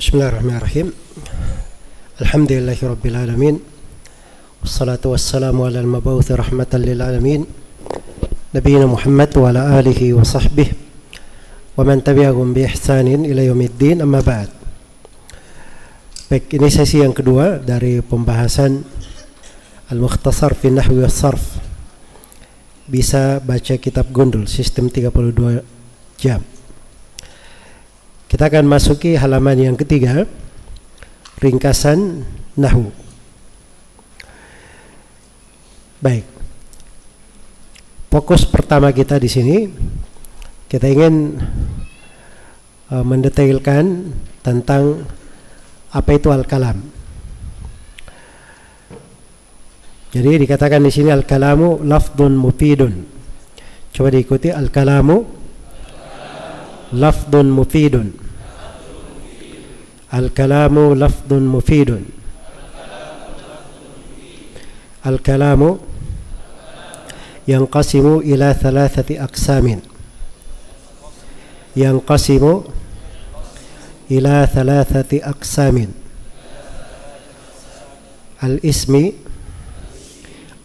Bismillahirrahmanirrahim. Alhamdulillahi Rabbil Alamin. Wassalatu wassalamu ala al-mabawuthi rahmatan lil alamin Nabiyyina Muhammad wa ala alihi wa sahbihi wa man tabi'ahum bi ihsanin ila yaumiddin, amma ba'd. Baik, ini sesi yang kedua dari pembahasan Al-Mukhtasar fi Nahwi was Sarf. Bisa baca kitab Gundul, sistem 32 jam. Kita akan masuki halaman yang ketiga, ringkasan Nahwu. Baik. Fokus pertama kita di sini, kita ingin mendetailkan tentang apa itu al-kalam. Jadi dikatakan di sini al-kalamu lafdun mufidun. Coba diikuti, al-kalamu lafdun mufidun. Al-kalamu lafdun mufidun. Al-kalamu yanqasimu ila thalathati aqsamin. Yanqasimu ila thalathati aqsamin. Al-ismi,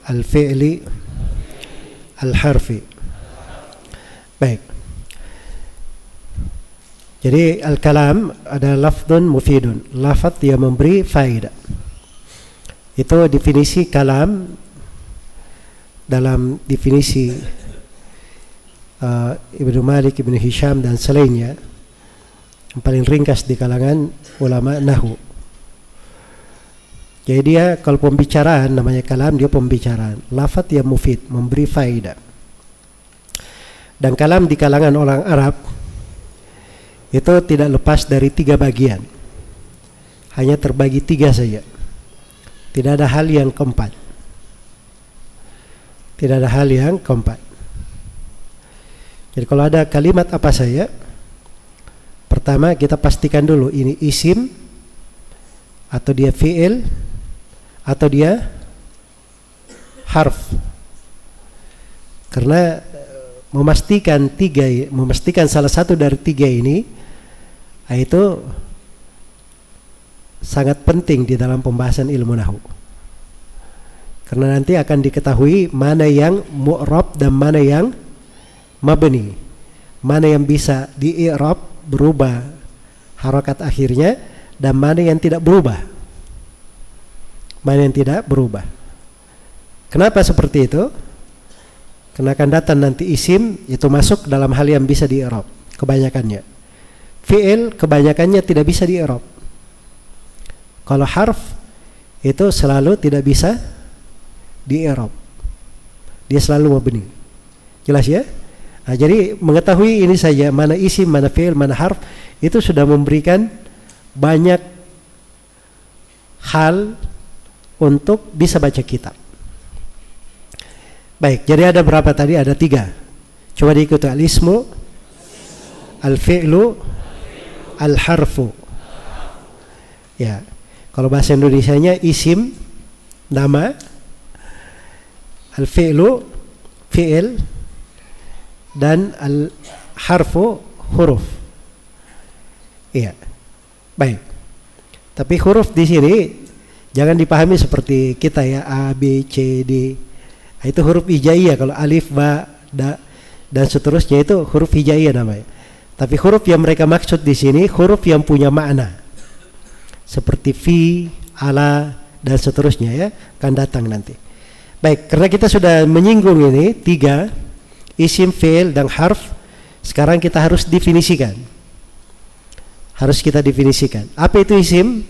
al-fi'li, al-harfi. Baik. Jadi al-kalam adalah lafdun mufidun, lafaz yang memberi faedah. Itu definisi kalam dalam definisi Ibnu Malik, Ibnu Hisham dan selainnya, yang paling ringkas di kalangan ulama nahwu. Jadi dia kalau pembicaraan namanya kalam, dia pembicaraan, lafaz yang mufid, memberi faedah. Dan kalam di kalangan orang Arab itu tidak lepas dari 3 bagian. Hanya terbagi 3 saja. Tidak ada hal yang keempat. Tidak ada hal yang keempat. Jadi kalau ada kalimat apa saja, pertama kita pastikan dulu ini isim, atau dia fi'il, atau dia harf. Karena memastikan salah satu dari 3 ini, itu sangat penting di dalam pembahasan ilmu nahwu. Karena nanti akan diketahui mana yang mu'rab dan mana yang mabni. Mana yang bisa di-i'rab, berubah harakat akhirnya, dan mana yang tidak berubah. Mana yang tidak berubah. Kenapa seperti itu? Karena akan datang nanti isim, itu masuk dalam hal yang bisa di-i'rab kebanyakannya. Fi'il kebanyakannya tidak bisa di-i'rab. Kalau harf itu selalu tidak bisa di-i'rab. Dia selalu mabni. Jelas ya? Nah, jadi mengetahui ini saja, mana isim, mana fi'il, mana harf, itu sudah memberikan banyak hal untuk bisa baca kitab. Baik, jadi ada berapa tadi? Ada 3. Coba diikuti, al-ismu, al-fi'lu, al-harfu. Ya, kalau bahasa Indonesianya isim, nama, al-fi'lu, fi'il, dan al-harfu, huruf. Iya, baik. Tapi huruf di sini jangan dipahami seperti kita ya, A, B, C, D. Itu huruf hijaiyah. Kalau alif, ba, da, dan seterusnya itu huruf hijaiyah namanya. Tapi huruf yang mereka maksud di sini huruf yang punya makna, seperti fi, ala, dan seterusnya ya, akan datang nanti. Baik, karena kita sudah menyinggung ini 3, isim, fi'il, dan harf. Sekarang kita harus definisikan. Harus kita definisikan. Apa itu isim?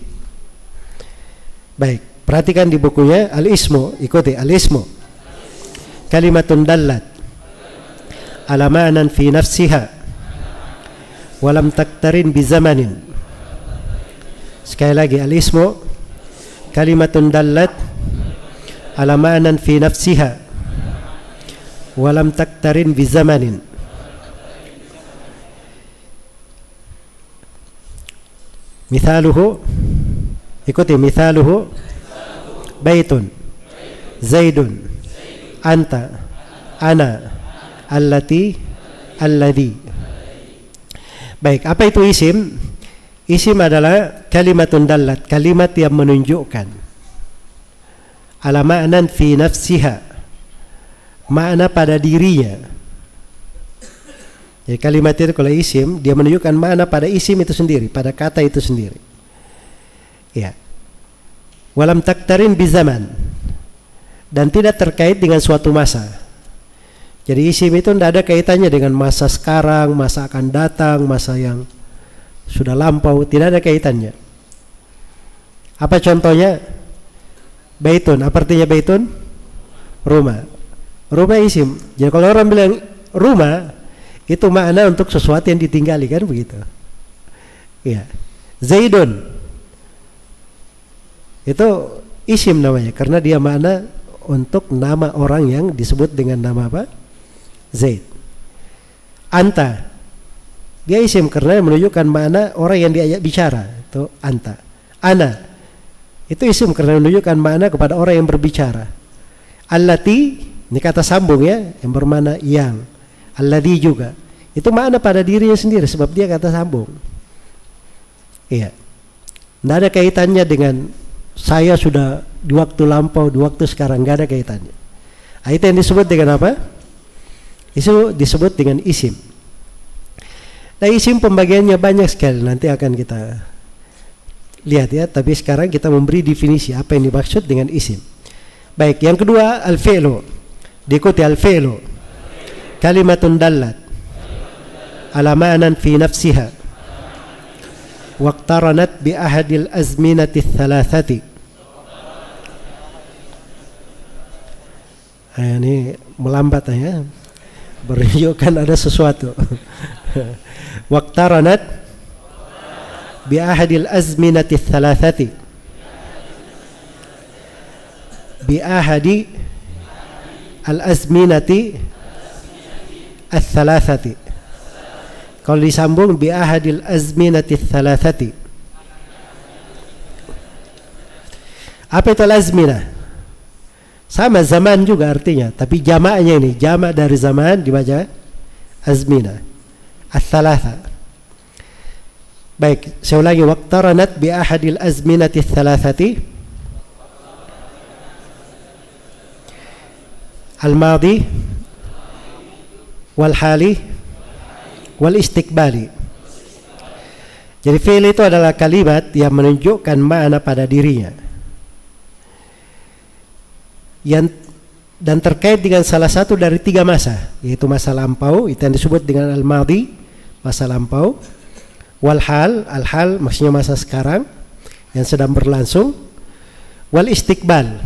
Baik, perhatikan di bukunya al-ismu. Ikuti, al-ismu kalimatun dallat ala ma'nan fi nafsiha walam taktarin bi zamanin. Sekali lagi, al-ismu kalimatun dallat ala ma'nan fi nafsiha walam taktarin bi zamanin. Mithaluhu, ikuti, mithaluhu baitun, zaidun, anta, ana, allati, alladhi. Baik, apa itu isim? Isim adalah kalimatun dallat, kalimat yang menunjukkan ala ma'nan fi nafsiha, makna pada dirinya. Jadi kalimat itu kalau isim, dia menunjukkan makna pada isim itu sendiri, pada kata itu sendiri. Ya. Walam taktarin bizaman, dan tidak terkait dengan suatu masa. Jadi isim itu tidak ada kaitannya dengan masa sekarang, masa akan datang, masa yang sudah lampau, tidak ada kaitannya. Apa contohnya? Baitun, apa artinya baitun? Rumah. Rumah isim. Jadi kalau orang bilang rumah, itu makna untuk sesuatu yang ditinggali, kan begitu. Ya. Zaidun, itu isim namanya, karena dia makna untuk nama orang yang disebut dengan nama apa? Zaid. Anta, dia isim karena menunjukkan makna orang yang diajak bicara, itu anta. Ana, itu isim karena menunjukkan makna kepada orang yang berbicara. Allati, ini kata sambung ya, yang bermakna yang. Alladhi juga, itu makna pada dirinya sendiri sebab dia kata sambung. Iya. Tidak ada kaitannya dengan saya sudah di waktu lampau, di waktu sekarang, nggak ada kaitannya. Itu yang disebut dengan apa? Itu disebut dengan isim. Nah, isim pembagiannya banyak sekali, nanti akan kita lihat ya. Tapi sekarang kita memberi definisi apa yang dimaksud dengan isim. Baik, yang kedua al-fi'lu. Diikuti al-fi'lu. Kalimatun dallat ala ma'nan fi nafsiha waqtaranat bi ahadil azminati thalathati. Ini melambat ya, menunjukkan ada sesuatu. Waqtaranat bi ahadil azminati thalathati, bi ahadi al azminati al-thalathati. Kalau disambung bi ahadil azminati al-thalathati. Apa itu al-azminah? Sama zaman juga artinya, tapi jamaknya ini, jamak dari zaman dibaca azminah al-thalatha. Baik, saya ulangi, waqtaranat bi ahadil azminati al-thalathati. Al-madi wal hali wal istiqbali. Jadi fi'il itu adalah kalimat yang menunjukkan makna pada dirinya dan terkait dengan salah satu dari tiga masa, yaitu masa lampau, itu yang disebut dengan al-madi, masa lampau, wal hal, al-hal maksudnya masa sekarang yang sedang berlangsung, wal istiqbal,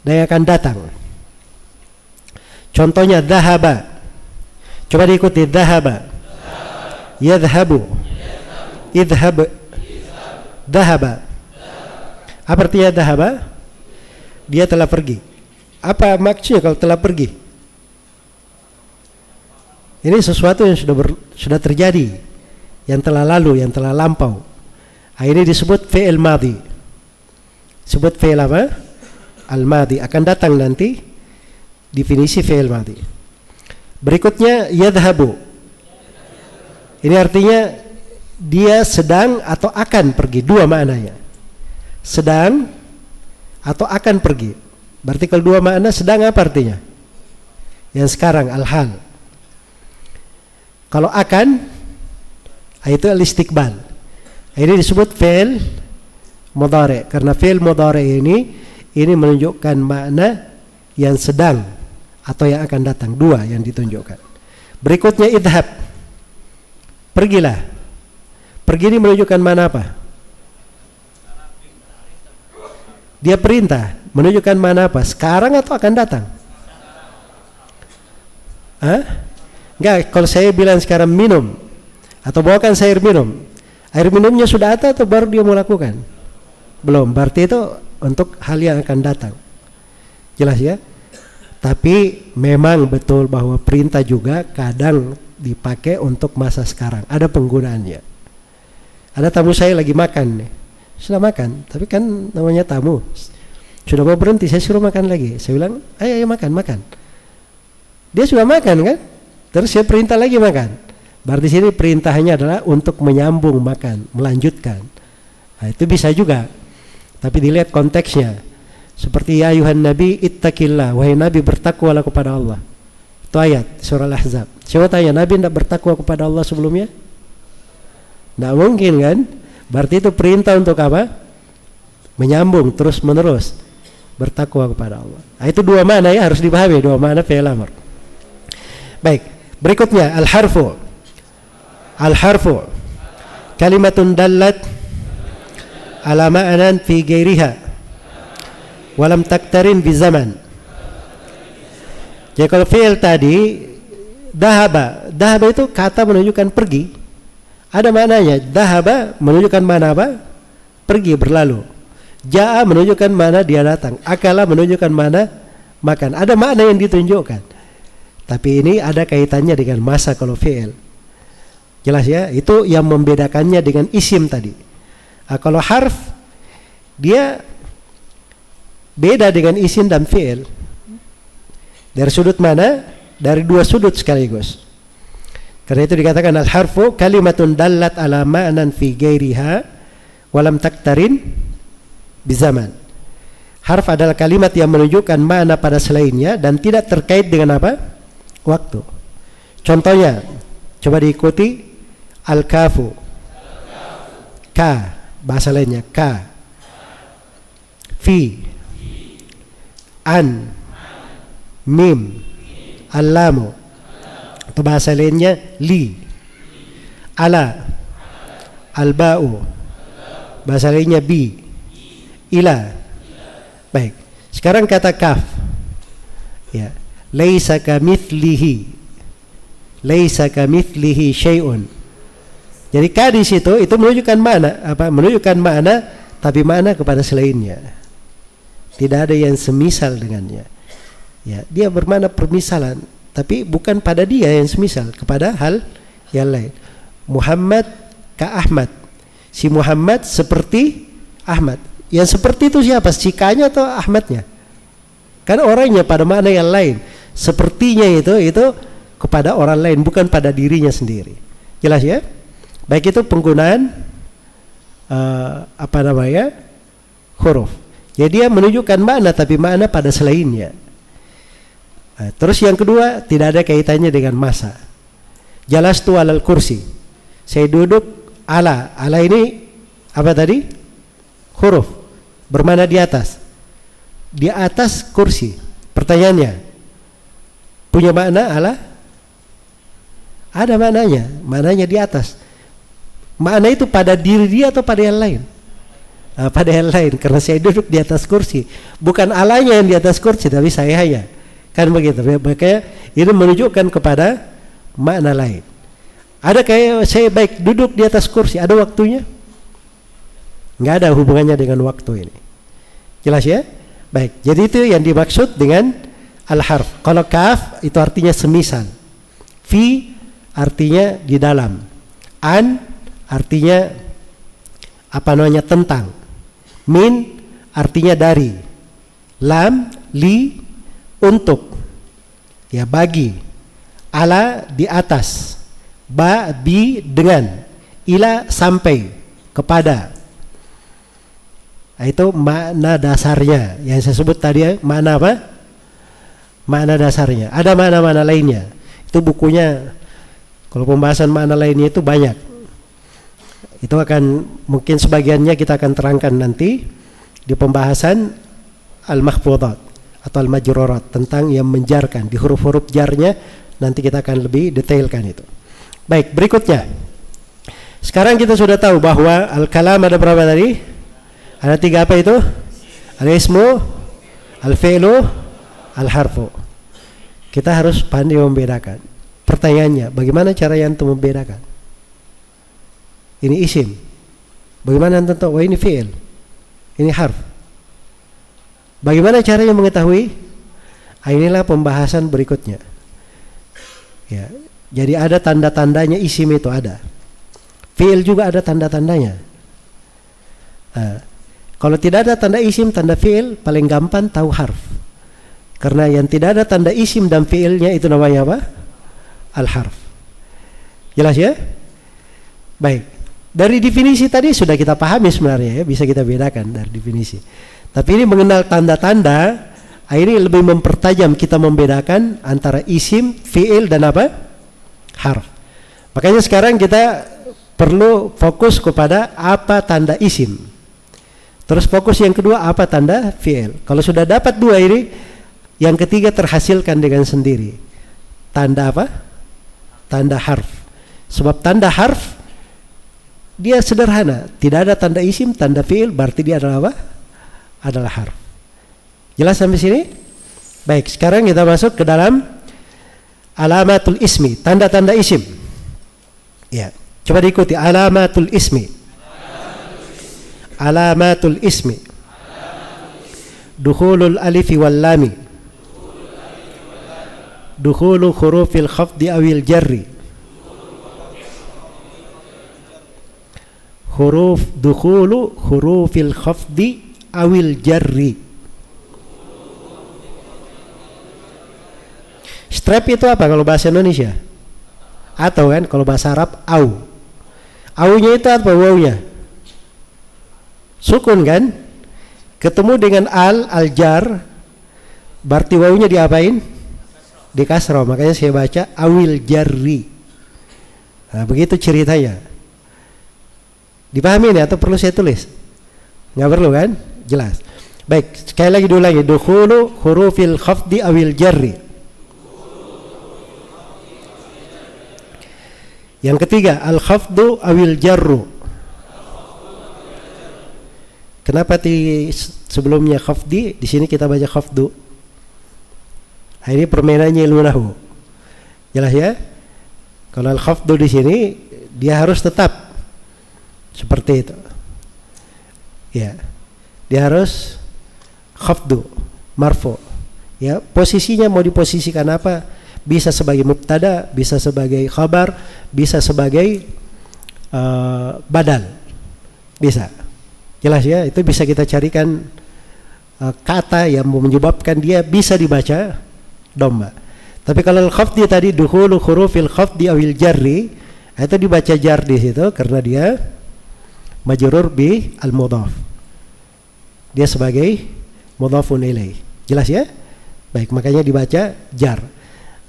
dan yang akan datang. Contohnya dhahaba. Coba diikuti, dhahaba, yadhabu, idhab, dhahaba. Apa artinya dhahaba? Dia telah pergi. Apa maksudnya kalau telah pergi? Ini sesuatu yang sudah terjadi, yang telah lalu, yang telah lampau. Ini disebut fi'il madhi. Sebut fi'il apa? Al-madhi. Akan datang nanti definisi fi'il madhi. Berikutnya yadhabu. Ini artinya dia sedang atau akan pergi, dua maknanya. Sedang atau akan pergi. Berarti kalau dua makna, sedang apa artinya? Yang sekarang, al-hal. Kalau akan, itu al-istiqbal. Ini disebut fi'il mudhari, karena fi'il mudhari ini menunjukkan makna yang sedang atau yang akan datang, dua yang ditunjukkan. Berikutnya idhab, pergilah. Pergi ini menunjukkan mana apa? Dia perintah, menunjukkan mana apa? Sekarang atau akan datang? Enggak, kalau saya bilang sekarang minum atau bawakan saya air minum, air minumnya sudah ada atau baru dia mau lakukan? Belum, berarti itu untuk hal yang akan datang. Jelas ya? Tapi memang betul bahwa perintah juga kadang dipakai untuk masa sekarang. Ada penggunaannya. Ada tamu saya lagi makan nih. Sudah makan, tapi kan namanya tamu. Sudah mau berhenti, saya suruh makan lagi. Saya bilang, ayo makan. Dia sudah makan kan? Terus saya perintah lagi makan. Berarti sini perintahnya adalah untuk menyambung makan, melanjutkan. Nah, itu bisa juga. Tapi dilihat konteksnya. Seperti ya ayuhan nabi ittaqillah, wahai nabi bertakwalah kepada Allah. Itu ayat surah Al-Ahzab. Coba tanya, nabi tidak bertakwa kepada Allah sebelumnya? Tidak mungkin kan? Berarti itu perintah untuk apa? Menyambung terus menerus bertakwa kepada Allah. Nah, itu dua makna ya, harus dipahami dua makna fi'il amr. Baik, berikutnya al-harfu. Al-harfu kalimatun dallat ala ma'nan fi ghairiha walam taktarin bi zaman. Jadi kalau fi'il tadi dahaba itu kata menunjukkan pergi. Ada maknanya. Dahaba menunjukkan mana apa? Pergi, berlalu. Ja'a menunjukkan mana dia datang. Akala menunjukkan mana makan. Ada makna yang ditunjukkan. Tapi ini ada kaitannya dengan masa kalau fi'il. Jelas ya? Itu yang membedakannya dengan isim tadi. Nah, kalau harf dia beda dengan isim dan fi'il. Dari sudut mana? Dari dua sudut sekaligus. Karena itu dikatakan al-harfu kalimatun dallat ala ma'nan fi ghairiha walam taktarin bizaman. Harf adalah kalimat yang menunjukkan makna pada selainnya dan tidak terkait dengan apa? Waktu. Contohnya, coba diikuti al-kafu. Ka, bahasa lainnya ka. Fi. An. Mim. Al-lamu. Atau bahasa lainnya li. Ala. Al-ba'u. Bahasa lainnya bi. Ila. Baik. Sekarang kata kaf. Ya. Laisa kamitslihi. Laisa kamitslihi syai'un. Jadi ka di situ itu menunjukkan makna apa? Menunjukkan makna tapi makna kepada selainnya. Tidak ada yang semisal dengannya. Ya, dia bermakna permisalan, tapi bukan pada dia yang semisal, kepada hal yang lain. Muhammad ka Ahmad. Si Muhammad seperti Ahmad. Yang seperti itu siapa? Si K-nya atau Ahmadnya? Kan orangnya pada makna yang lain. Sepertinya itu kepada orang lain, bukan pada dirinya sendiri. Jelas ya? Baik itu penggunaan huruf. Jadi dia menunjukkan makna tapi makna pada selainnya. Nah, terus yang kedua tidak ada kaitannya dengan masa. Jalastu alal kursi. Saya duduk ala. Ala ini apa tadi? Huruf. Bermakna di atas. Di atas kursi. Pertanyaannya, punya makna ala? Ada maknanya. Maknanya di atas. Makna itu pada diri dia atau pada yang lain? Nah, pada yang lain. Karena saya duduk di atas kursi. Bukan alanya yang di atas kursi, tapi sayanya. Kan begitu. Makanya ini menunjukkan kepada makna lain. Ada kayak saya baik duduk di atas kursi. Ada waktunya? Nggak ada hubungannya dengan waktu ini. Jelas ya? Baik. Jadi itu yang dimaksud dengan al-harf. Kalau kaf itu artinya semisal. Fi artinya di dalam. An artinya tentang. Min artinya dari. Lam, li untuk. Ya, bagi. Ala di atas. Ba, bi dengan. Ila sampai kepada. Nah, itu makna dasarnya yang saya sebut tadi ya. Makna apa? Makna dasarnya. Ada makna-makna lainnya. Itu bukunya. Kalau pembahasan makna lainnya itu banyak. Itu akan mungkin sebagiannya kita akan terangkan nanti di pembahasan al-makhfudat atau al-majrurat, tentang yang menjarkan di huruf-huruf jarnya. Nanti kita akan lebih detailkan itu. Baik, berikutnya. Sekarang kita sudah tahu bahwa al-kalam ada berapa tadi? Ada 3 apa itu? Al-ismu, al-fi'lu, al-harfu. Kita harus pandai membedakan. Pertanyaannya, bagaimana cara yang untuk membedakan? Ini isim. Bagaimana anda tahu? Wah, ini fi'il. Ini harf. Bagaimana caranya mengetahui? Inilah pembahasan berikutnya. Ya, jadi ada tanda-tandanya isim itu ada. Fi'il juga ada tanda-tandanya. Nah, kalau tidak ada tanda isim, tanda fi'il, paling gampang tahu harf. Karena yang tidak ada tanda isim dan fi'ilnya itu namanya apa? Al-harf. Jelas ya? Baik. Dari definisi tadi sudah kita pahami sebenarnya ya, bisa kita bedakan dari definisi. Tapi ini mengenal tanda-tanda, ini lebih mempertajam kita membedakan antara isim, fi'il dan apa? Harf. Makanya sekarang kita perlu fokus kepada apa tanda isim. Terus fokus yang kedua apa tanda fi'il. Kalau sudah dapat dua ini, yang ketiga terhasilkan dengan sendiri. Tanda apa? Tanda harf. Sebab tanda harf dia sederhana, tidak ada tanda isim, tanda fi'il, berarti dia adalah apa? Adalah harf. Jelas sampai sini? Baik, sekarang kita masuk ke dalam alamatul ismi, tanda-tanda isim. Ya, coba diikuti alamatul ismi. Alamatul ismi. Dukhulul alifi wal lami. Dukhulu hurufil khafdi awil jarri. Dukhulu hurufil khafdi awil jarri. Strap itu apa kalau bahasa Indonesia? Atau kan kalau bahasa Arab au. Aunya itu apa wawunya? Sukun kan? Ketemu dengan al-jar, berarti wawunya diapain? Di kasrah, makanya saya baca awil jarri. Nah, begitu ceritanya. Dipahami ini atau perlu saya tulis? Nggak perlu kan? Jelas. Baik, sekali lagi dulu lagi. Dukhulu hurufil khafdi awil jarri. Yang ketiga, al-khafdu awil jarru. Kenapa sebelumnya khafdi, di sini kita baca khafdu? Nah, ini permainannya ilmu nahwu. Jelas ya? Kalau al-khafdu di sini dia harus tetap seperti itu. Ya. Dia harus khafdu, marfu. Ya, posisinya mau diposisikan apa? Bisa sebagai mubtada, bisa sebagai khabar, bisa sebagai badal. Bisa. Jelas ya, itu bisa kita carikan kata yang menyebabkan dia bisa dibaca dhamma. Tapi kalau al-khafdi tadi dukhulu hurufil khafdi awil jarri, itu dibaca jar di situ karena dia majrur bi al-mudhaf. Dia sebagai mudhafun ilaih. Jelas ya? Baik, makanya dibaca jar.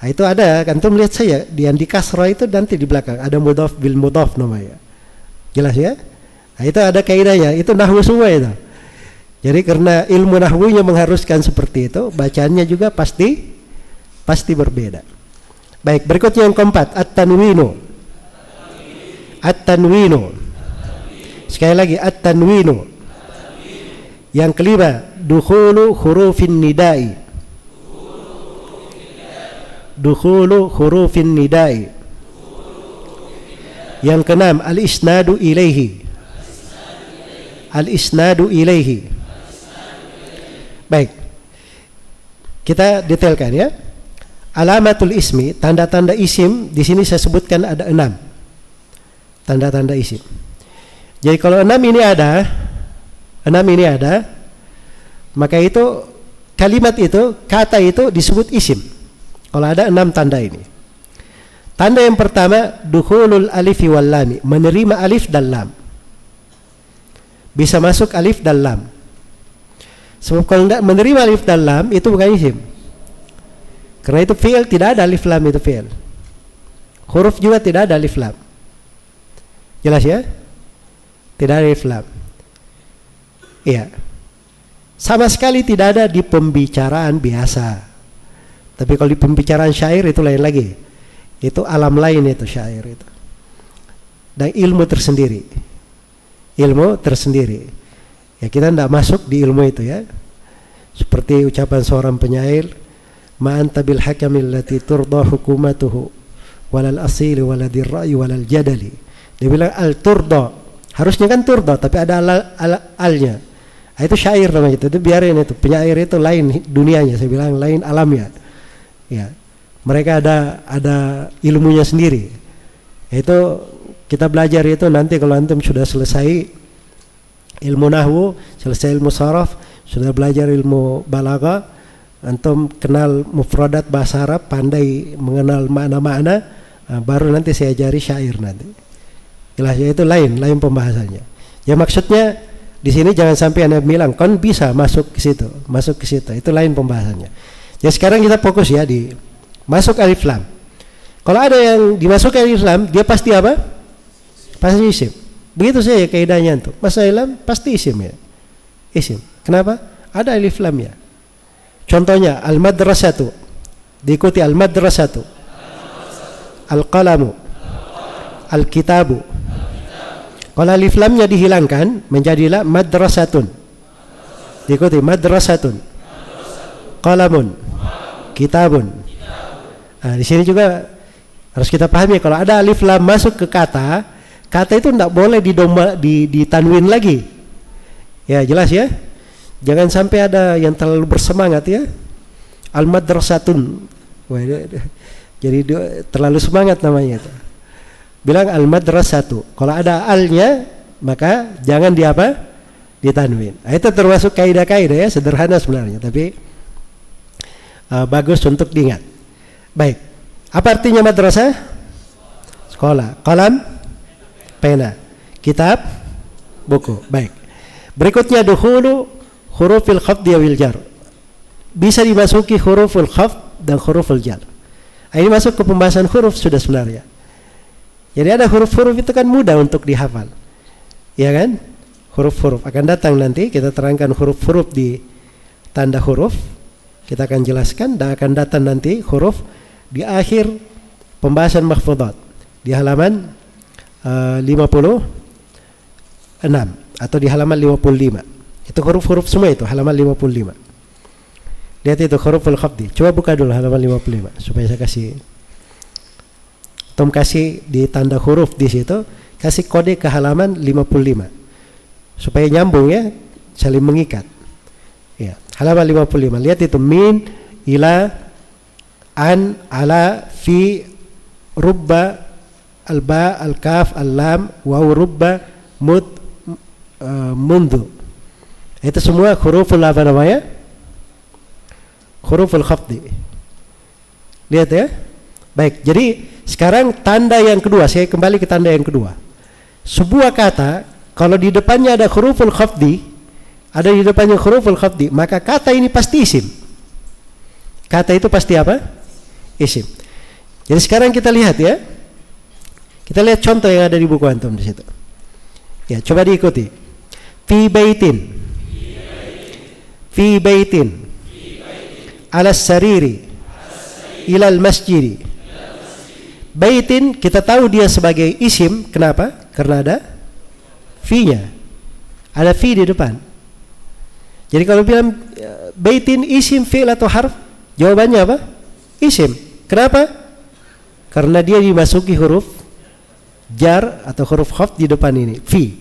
Nah, itu ada, antum lihat saya yang di kasrah itu nanti di belakang ada mudhaf bil mudhaf namanya. Jelas ya? Nah, itu ada kaidahnya, itu nahwu semua itu. Jadi karena ilmu nahwunya mengharuskan seperti itu, bacaannya juga pasti berbeda. Baik, berikutnya yang keempat, at-tanwinu. At-tanwinu. Sekali lagi at-tanwinu. Yang kelima, dukhulu hurufin nidai. Dukhulu hurufin nidai. Yang keenam, al-isnadu ilaihi. Al-isnadu ilaihi. Baik, kita detailkan ya. Alamatul ismi, tanda-tanda isim, di sini saya sebutkan ada 6 tanda-tanda isim. Jadi kalau 6 ini ada, maka itu kalimat itu, kata itu disebut isim. Kalau ada 6 tanda ini. Tanda yang pertama, dukhulul alifi wal lami, menerima alif dan lam. Bisa masuk alif dan lam. Sebab kalau tidak menerima alif dan lam itu bukan isim. Karena itu fi'il, tidak ada alif lam, itu fi'il. Huruf juga tidak ada alif lam. Jelas ya? Tidak ada alif lam. Iya. Sama sekali tidak ada di pembicaraan biasa. Tapi kalau di pembicaraan syair itu lain lagi. Itu alam lain itu syair itu. Dan ilmu tersendiri. Ilmu tersendiri. Ya kita tidak masuk di ilmu itu ya. Seperti ucapan seorang penyair, ma anta bil hakamil lati turda hukumatuhu walal asili waladir ra'yi walal jadali. Dia bilang al turda, harusnya kan turda tapi ada alnya. Itu syair namanya itu biarin itu. Penyair itu lain dunianya, saya bilang lain alamnya. Ya. Mereka ada ilmunya sendiri. Itu kita belajar itu nanti kalau antum sudah selesai ilmu nahwu, selesai ilmu saraf, sudah belajar ilmu balaghah, antum kenal mufradat bahasa Arab, pandai mengenal makna-makna, Baru nanti saya ajari syair nanti. Jelas ya, itu lain pembahasannya. Ya maksudnya di sini jangan sampai Anda bilang kon bisa masuk ke situ. Itu lain pembahasannya. Ya sekarang kita fokus ya di masuk alif lam. Kalau ada yang dimasuk alif lam, dia pasti apa? Pasti isim. Begitu saja kaidahnya tuh. Masuk alif lam pasti isim ya. Isim. Kenapa? Ada alif lam ya. Contohnya al-madrasatu. Diikuti al-madrasatu. Al-qalamu. Al-kitabu. Kalau alif lamnya dihilangkan menjadilah madrasatun. Diikuti madrasatun. Qalamun. Kitabun. Nah, di sini juga harus kita pahami kalau ada alif lam masuk ke kata itu tidak boleh ditanwin lagi. Ya jelas ya. Jangan sampai ada yang terlalu bersemangat ya. Al-madrasatun. Jadi terlalu semangat namanya itu. Bilang al-madrasatu. Kalau ada alnya maka jangan ditanwin. Nah, itu termasuk kaidah-kaidah ya, sederhana sebenarnya tapi bagus untuk diingat. Baik. Apa artinya madrasah? Sekolah. Qalam, pena. Kitab, buku. Baik. Berikutnya dukhulu hurufil khafd wal jar. Bisa dimasuki huruful khafd dan huruful jar. Ini masuk ke pembahasan huruf sudah sebenarnya. Jadi ada huruf-huruf itu kan mudah untuk dihafal. Ya kan? Huruf-huruf akan datang nanti kita terangkan huruf-huruf di tanda huruf. Kita akan jelaskan dan akan datang nanti huruf di akhir pembahasan mahfudhat di halaman 56 atau di halaman 55. Itu huruf-huruf semua itu halaman 55. Lihat itu huruful khafdi. Coba buka dulu halaman 55 supaya saya kasih di tanda huruf di situ, kasih kode ke halaman 55 supaya nyambung ya, saling mengikat. Ya, halaman 55. Lihat itu min, ila, an, ala, fi, rubba, alba, al-kaf, al-lam, waw, rubba, mud, mundu. Itu semua huruful apa namanya? Huruful khafdi. Lihat ya. Baik, jadi sekarang tanda yang kedua, saya kembali ke tanda yang kedua. Sebuah kata kalau di depannya ada huruful khafdi, maka kata ini pasti isim. Kata itu pasti apa? Isim. Jadi sekarang kita lihat ya. Kita lihat contoh yang ada di buku antum di situ. Ya, coba diikuti. Fi baitin. Ala sariri. Ilal masjidi. Baitin kita tahu dia sebagai isim. Kenapa? Karena ada fi-nya. Ada fi di depan. Jadi kalau bilang baitin isim, fi'il atau harf, jawabannya apa? Isim. Kenapa? Karena dia dimasuki huruf jar atau huruf khafd di depan ini, fi.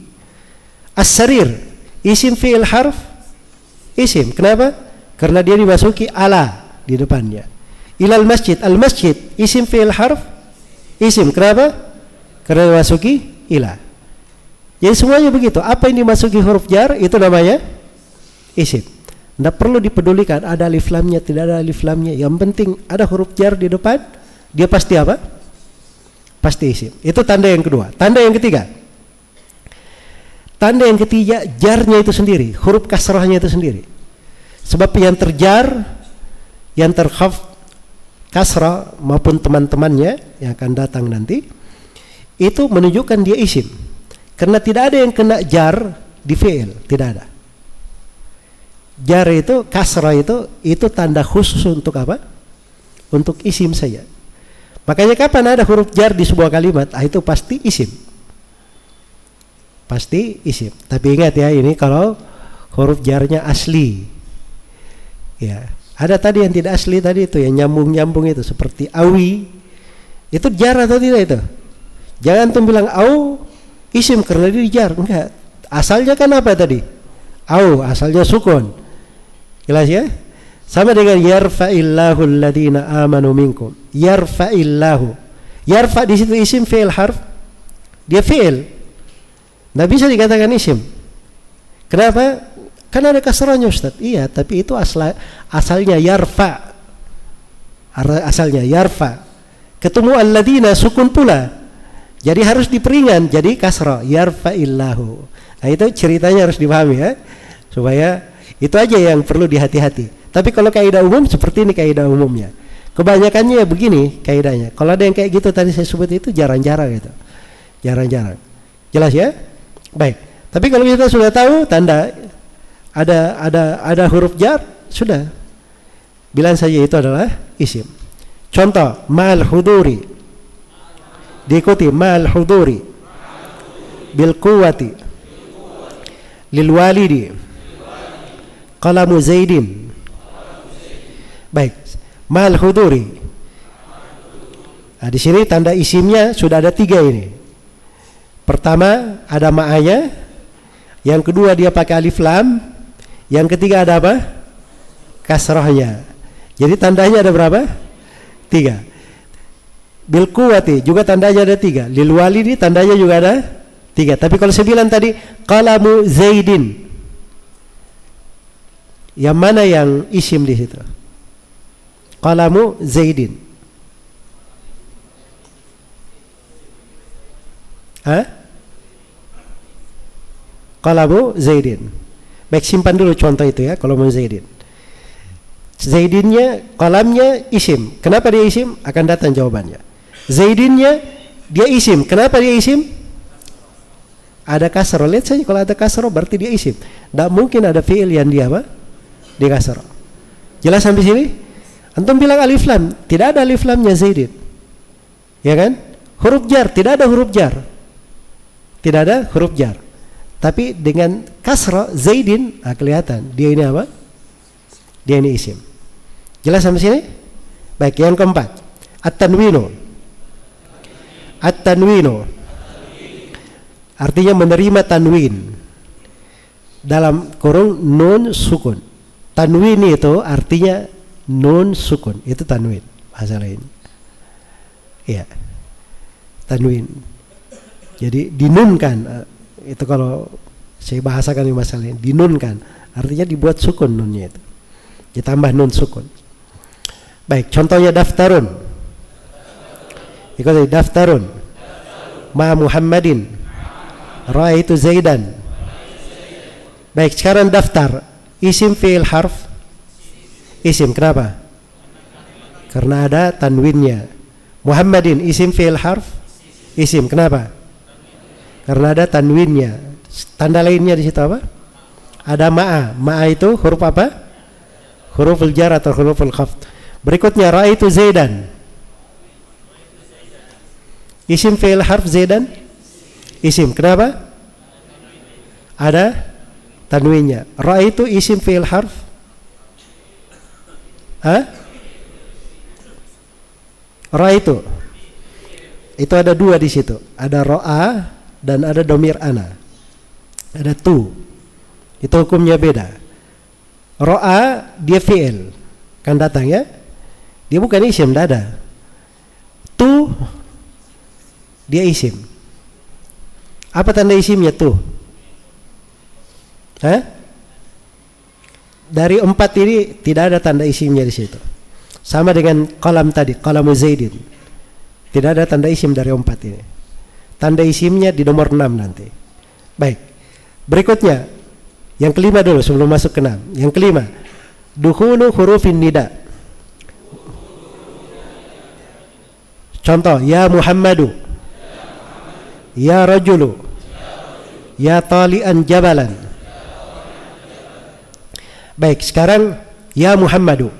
As-sarir isim, fi'il, harf, isim. Kenapa? Karena dia dimasuki ala di depannya. Ilal masjid, al-masjid isim, fi'il, harf, isim. Kenapa? Karena dimasuki ila. Jadi semuanya begitu. Apa yang dimasuki huruf jar itu namanya isim. Tidak perlu dipedulikan ada alif lamnya, tidak ada alif lamnya. Yang penting ada huruf jar di depan, dia pasti apa? Pasti isim. Itu tanda yang kedua. Tanda yang ketiga. Tanda yang ketiga, jarnya itu sendiri, huruf kasrahnya itu sendiri. Sebab yang terjar, yang terkhaf kasrah maupun teman-temannya yang akan datang nanti, itu menunjukkan dia isim. Karena tidak ada yang kena jar di fi'il, tidak ada. Jar itu, kasrah itu tanda khusus untuk apa? Untuk isim saja. Makanya kapan ada huruf jar di sebuah kalimat, itu pasti isim. Pasti isim. Tapi ingat ya, ini kalau huruf jarnya asli. Ya, ada tadi yang tidak asli tadi itu yang nyambung-nyambung itu seperti awi. Itu jar atau tidak itu? Jangan tuh bilang au isim karena dia jar, enggak. Asalnya kan apa tadi? Au, asalnya sukun. Jelas ya? Sama dengan yarfa'illahu alladhina amanu minkum. Yarfa'illahu. Yarfa di situ isim, fi'il, harf. Dia fi'il. Nggak bisa dikatakan isim. Kenapa? Karena ada kasrahnya Ustaz. Iya, tapi itu asalnya yarfa. Asalnya yarfa. Ketemu alladzina sukun pula. Jadi harus diperingan, jadi kasra, yarfa'illahu. Nah itu ceritanya harus dipahami ya. Supaya itu aja yang perlu dihati-hati. Tapi kalau kaidah umum seperti ini kaidah umumnya. Kebanyakannya ya begini kaidahnya. Kalau ada yang kayak gitu tadi saya sebut itu jarang-jarang gitu. Jarang-jarang. Jelas ya? Baik. Tapi kalau kita sudah tahu tanda ada huruf jar, sudah. Bilang saja itu adalah isim. Contoh, ma'al huduri. Diikuti ma'al huduri. Bil quwwati. Lil walidi. Qalamu Zaidin. Baik. Ma'al huduri. Nah, di sini tanda isimnya sudah ada 3 ini. Pertama ada ma'anya. Yang kedua dia pakai alif lam. Yang ketiga ada apa? Kasrahnya. Jadi tandanya ada berapa? 3. Bil quwwati juga tandanya ada 3. Lil walidi tandanya juga ada 3. Tapi kalau 9 tadi qalamu Zaidin. Yang mana yang isim di situ? Qalamu Zaidin. Hah? Qalamu Zaidin. Baik, simpan dulu contoh itu ya, qalamu Zaidin. Zaidinnya, qalamnya isim. Kenapa dia isim? Akan datang jawabannya. Zaidinnya dia isim. Kenapa dia isim? Ada kasroh. Lihat saja kalau ada kasroh berarti dia isim. Tidak mungkin ada fi'il yang dia apa? Di kasroh. Jelas sampai sini? Antum bilang alif lam, tidak ada alif lamnya Zaidin. Ya kan? Huruf jar, tidak ada huruf jar. Tidak ada huruf jar. Tapi dengan kasroh Zaidin, kelihatan dia ini apa? Dia ini isim. Jelas sampai sini? Baik, yang keempat. At-tanwinu. At-tanwinu. Artinya menerima tanwin. Dalam kurung nun sukun. Tanwin itu artinya nun sukun. Itu tanwin. Bahasa lain. Iya. Tanwin. Jadi dinunkan. Itu kalau saya bahasakan di masalah ini. Dinunkan. Artinya dibuat sukun nunnya itu. Ditambah nun sukun. Baik, contohnya daftarun. Ikuti daftarun. Ma Muhammadin. Ra'aitu Zaidan. Baik, sekarang daftar. Isim fi'il harf. Isim, kenapa? Karena ada tanwinnya. Muhammadin, isim fi'il harf. Isim, kenapa? Karena ada tanwinnya. Tanda lainnya di situ apa? Ada ma'a. Ma'a itu huruf apa? Huruful jar atau huruful khafd. Berikutnya ra'aitu Zaidan. Isim fi'il harf Zaidan. Isim. Kenapa? Ada tanwinnya. Ra'aitu isim fi'il harf. Hah? Ra'aitu. Itu ada 2 di situ. Ada ro'a dan ada domir ana. Ada tu. Itu hukumnya beda. Ro'a dia fi'il. Kan datang ya? Dia bukan isim, tidak ada. Tu dia isim. Apa tanda isimnya tu? Hah? Dari 4 ini tidak ada tanda isimnya di situ. Sama dengan qalam tadi, qalamu Zaidin. Tidak ada tanda isim dari 4 ini. Tanda isimnya di nomor 6 nanti. Baik. Berikutnya, yang kelima dulu sebelum masuk ke 6. Yang kelima, dukhulu hurufin nida. Contoh, ya Muhammadu, ya rajulu, ya tali'an jabalan. Baik, sekarang ya Muhammadu.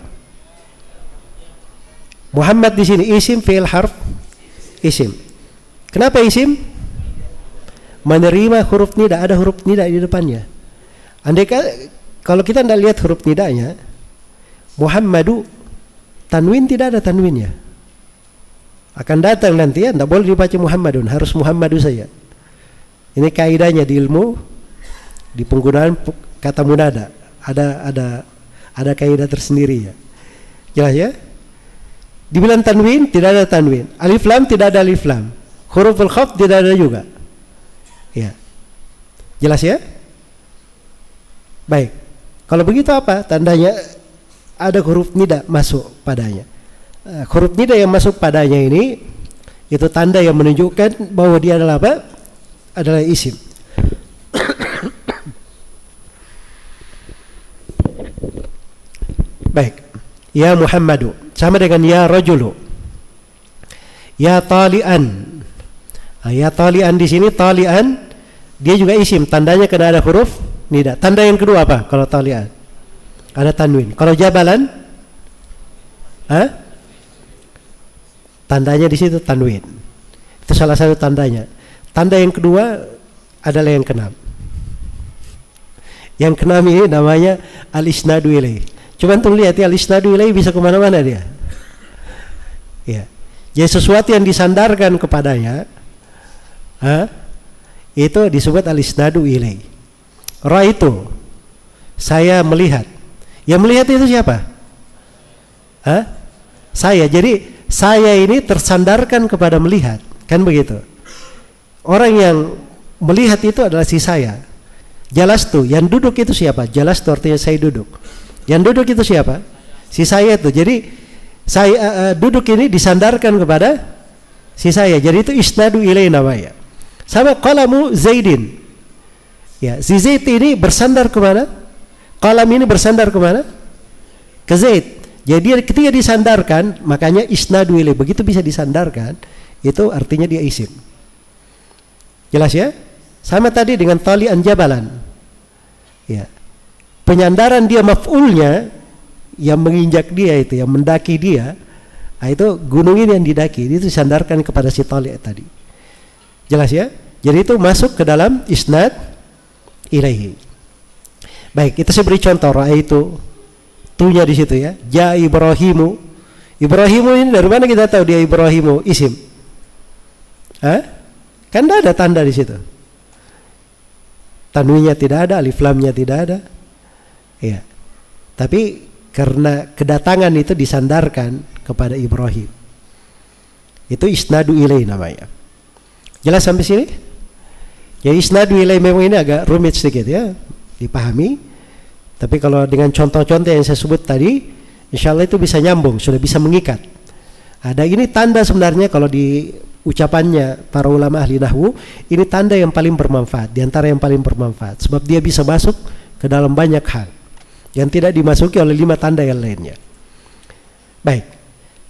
Muhammad di sini isim fi'il harf isim. Kenapa isim? Menerima huruf nida, ada huruf nida di depannya. Andai kalau kita tidak lihat huruf nidanya, Muhammadu tanwin tidak ada tanwinnya. Akan datang nanti ya, tidak boleh dibaca Muhammadun, harus Muhammadu saja. Ini kaidahnya di ilmu, di penggunaan kata munada. Ada kaidah tersendiri ya. Jelas ya? Dibilang tanwin, tidak ada tanwin. Alif lam tidak ada alif lam. Huruful khafd tidak ada juga. Ya. Jelas ya? Baik. Kalau begitu apa? Tandanya ada huruf nida masuk padanya. huruf nida yang masuk padanya ini itu tanda yang menunjukkan bahwa dia adalah apa? Adalah isim. Baik. Ya Muhammadu sama dengan ya rajulu. Ya talian. Ya talian di sini talian dia juga isim, tandanya kena ada huruf nida. Tanda yang kedua apa kalau talian? Ada tanwin. Kalau jabalan? Tandanya di situ tanwin. Itu salah satu tandanya. Tanda yang kedua adalah yang keenam. Yang keenam ini namanya al-isnadu ilaih. Cuman tuh lihat ya, al-isnadu ilaih bisa kemana-mana dia. Ya. Jadi sesuatu yang disandarkan kepadanya, itu disebut al-isnadu ilaih. Ra'aitu, saya melihat. Yang melihat itu siapa? Saya. Jadi saya ini tersandarkan kepada melihat, kan begitu. Orang yang melihat itu adalah si saya. Jalastu, yang duduk itu siapa? Jalastu artinya saya duduk. Yang duduk itu siapa? Si saya itu. Jadi saya duduk ini disandarkan kepada si saya. Jadi itu isnadu ilai namanya. Sama qalamu Zaidin. Ya, si Zaid ini bersandar kemana? Qalam ini bersandar kemana? Ke Zaid. Jadi ketika disandarkan, makanya isnadu ilai. Begitu bisa disandarkan, itu artinya dia isim. Jelas ya? Sama tadi dengan talian jabalan. Ya. Penyandaran dia maf'ulnya yang menginjak dia itu, yang mendaki dia, itu gunung ini yang didaki, itu disandarkan kepada si tali tadi. Jelas ya? Jadi itu masuk ke dalam isnad ilaihi. Baik, kita saya beri contoh itu tunya di situ ya. Ja Ibrahimu. Ibrahimu ini dari mana kita tahu dia Ibrahimu isim? Kan tidak ada tanda di situ. Tanwinnya tidak ada, alif lamnya tidak ada. Ya. Tapi karena kedatangan itu disandarkan kepada Ibrahim. Itu isnadu ilai namanya. Jelas sampai sini? Ya, isnadu ilai memang ini agak rumit sedikit ya, dipahami. Tapi kalau dengan contoh-contoh yang saya sebut tadi, insya Allah itu bisa nyambung, sudah bisa mengikat. Ada ini tanda sebenarnya kalau di ucapannya para ulama ahli nahwu, ini tanda yang paling bermanfaat, di antara yang paling bermanfaat, sebab dia bisa masuk ke dalam banyak hal yang tidak dimasuki oleh 5 tanda yang lainnya. Baik,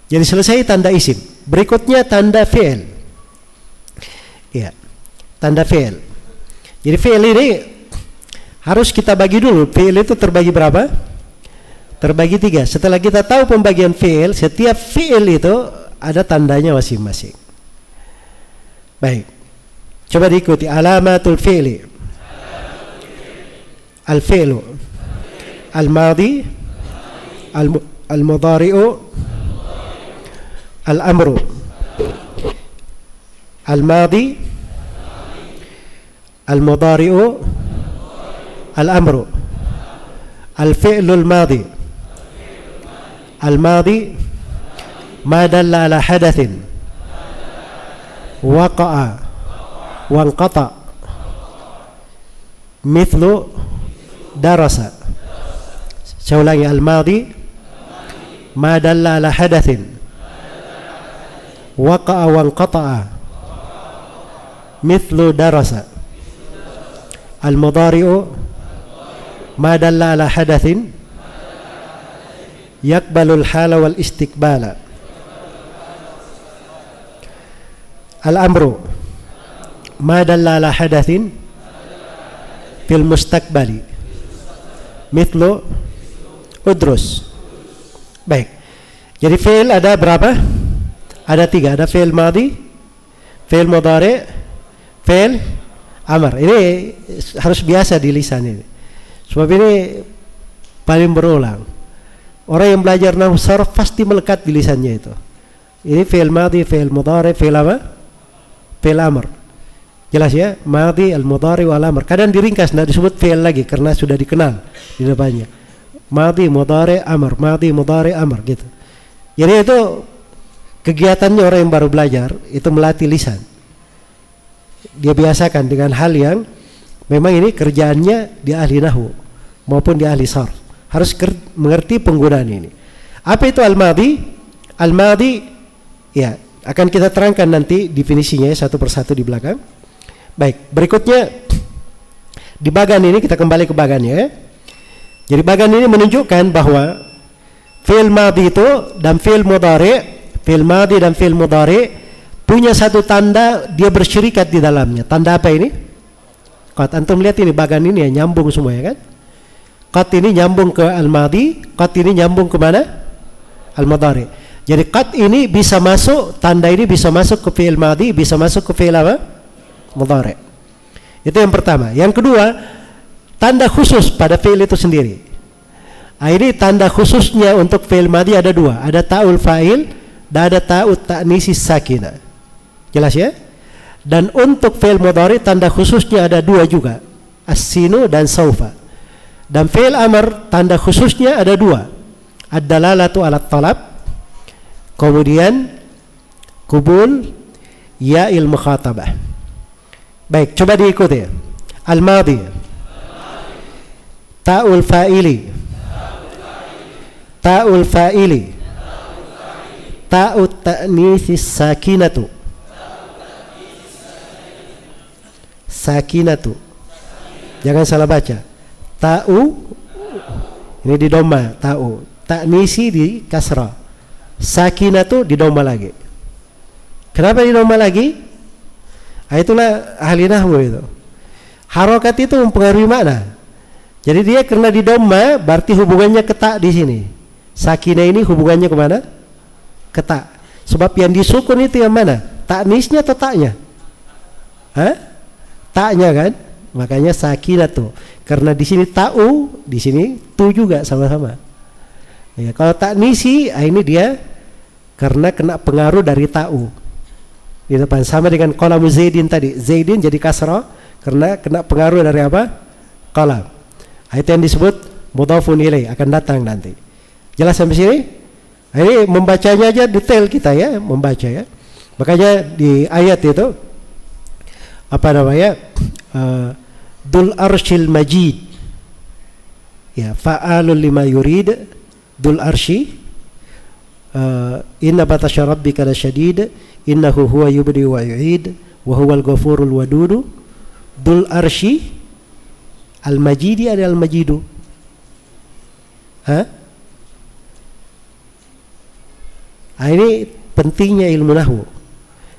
jadi selesai tanda isim. Berikutnya tanda fi'il. Ya, tanda fi'il. Jadi fi'il ini harus kita bagi dulu. Fi'il itu terbagi berapa? Terbagi 3. Setelah kita tahu pembagian fi'il, setiap fi'il itu ada tandanya masing-masing. Baik, coba diikuti. Alamatul fi'li. Al-fi'lu, al-madhi, al-mudhari'u, al-amru. Al-madhi, al-mudhari'u, al-amru. Al-fi'lu al-madhi. Al-madhi ma dalla ala hadathin waqa'a wanqata mithlu darasa. Saya ulangi, al-madhi ma dalla ala hadathin waqa'a wanqata'a mithlu darasa. Al-mudhari'u ma dalla ala hadathin yaqbalul hala wal istiqbala. Al-amru ma dalla ala hadathin fil mustaqbali mithlu udrus. Baik, jadi fi'il ada berapa? Ada 3. Ada fi'il madhi, fi'il mudhari', fi'il amr. Ini harus biasa di lisan ini, sebab ini paling berulang. Orang yang belajar nahwu sarf pasti melekat di lisannya itu. Ini fi'il madhi, fi'il mudhari', fi'il apa? Fi'il amr. Jelas ya? Madhi, al-mudhari, wal amr. Kadang diringkas, tidak disebut fi'il lagi karena sudah dikenal di depannya. Madhi, mudhari, amr. Madhi, mudhari, amr gitu. Jadi itu kegiatannya orang yang baru belajar itu melatih lisan. Dia biasakan dengan hal yang memang ini kerjaannya di ahli nahwu maupun di ahli sarf. Harus mengerti penggunaan ini. Apa itu al-madhi? Al-madi, ya, akan kita terangkan nanti definisinya satu persatu di belakang. Baik, berikutnya di bagan ini kita kembali ke bagannya ya. Jadi bagan ini menunjukkan bahwa fi'il madi itu dan fi'il madi dan fi'il mudhari punya satu tanda, dia bersyirikat di dalamnya. Tanda apa ini? Qad. Antum lihat ini bagan ini ya, nyambung semua ya kan? Qad ini nyambung ke al-madi, qad ini nyambung ke mana? Al-mudhari. Jadi qad ini bisa masuk, tanda ini bisa masuk ke fi'il madi, bisa masuk ke fi'il apa? Mudhari. Itu yang pertama. Yang kedua, tanda khusus pada fi'il itu sendiri. Nah, ini tanda khususnya untuk fi'il madi ada dua, ada ta'ul fa'il dan ada ta'ut ta'nisis sakinah. Jelas ya? Dan untuk fi'il mudhari tanda khususnya ada dua juga, as-sinu dan saufa. Dan fi'il amr tanda khususnya ada dua, ad-dalalatu ala talab, kemudian kubul ya'il mukhatabah. Baik, coba diikuti. Al-madi, ta'ul fa'ili, ta'ul fa'ili, ta'ut ta'nisis sakinatu, sakinatu, jangan salah baca. Ta'u ini di dhamma, ta'u, ta'nisi di kasrah, sakinatu di dhamma lagi. Kenapa di dhamma lagi? Nah, itulah ahli nahwu itu. Harokat itu mempengaruhi makna. Jadi dia karena di dhamma berarti hubungannya ke ta di sini. Sakinah ini hubungannya ke mana? Ke ta. Sebab yang disukun itu yang mana? Ta'nisnya atau ta'nya? Hah? Ta'nya kan? Makanya sakinah tuh. Karena di sini ta'u, di sini tu juga sama-sama. Ya, kalau ta'nisi, ini dia karena kena pengaruh dari ta'u. Di depan sama dengan qalam Zaidin tadi. Zaidin jadi kasrah karena kena pengaruh dari apa? Qalam. Itu yang disebut mudhafun ilaih, akan datang nanti. Jelas sampai sini? Ini membacanya aja detail kita ya, membaca ya. Makanya di ayat itu apa namanya? Dul arshil majid. Ya, fa'alul lima yurid, dul arshi. Inna batasya rabbika lasyadid, innahu huwa yubdi wa yu'id, wa huwal ghafurul wadudu. Dul arshi al-majidi ada al-majidu. Hah? Nah, ini pentingnya ilmu nahwu.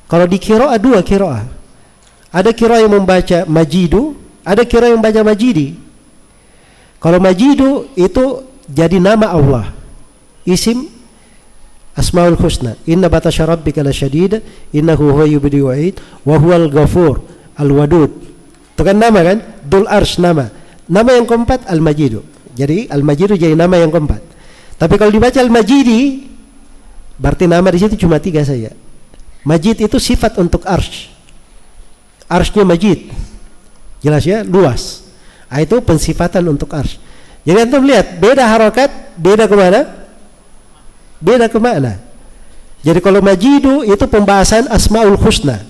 Kalau di qiraah dua qiraah. Ada qiraah yang membaca majidu, ada qiraah yang membaca majidi. Kalau majidu itu jadi nama Allah. Isim Asmaul Husna. Inna batasya rabbika lasyadid, innahu huwa yubdi wa yu'id, wa huwal ghafur al-wadud. Itu kan nama kan? Dul arsh nama. Nama yang keempat al-majidu. Jadi al-majidu jadi nama yang keempat. Tapi kalau dibaca al-majidi berarti nama di situ cuma tiga saja. Majid itu sifat untuk arsh. Arshnya majid. Jelas ya, luas. Itu pensifatan untuk arsh. Jadi antum lihat beda harokat, beda kemana? Beda ke makna. Jadi kalau majidu itu pembahasan asmaul husna.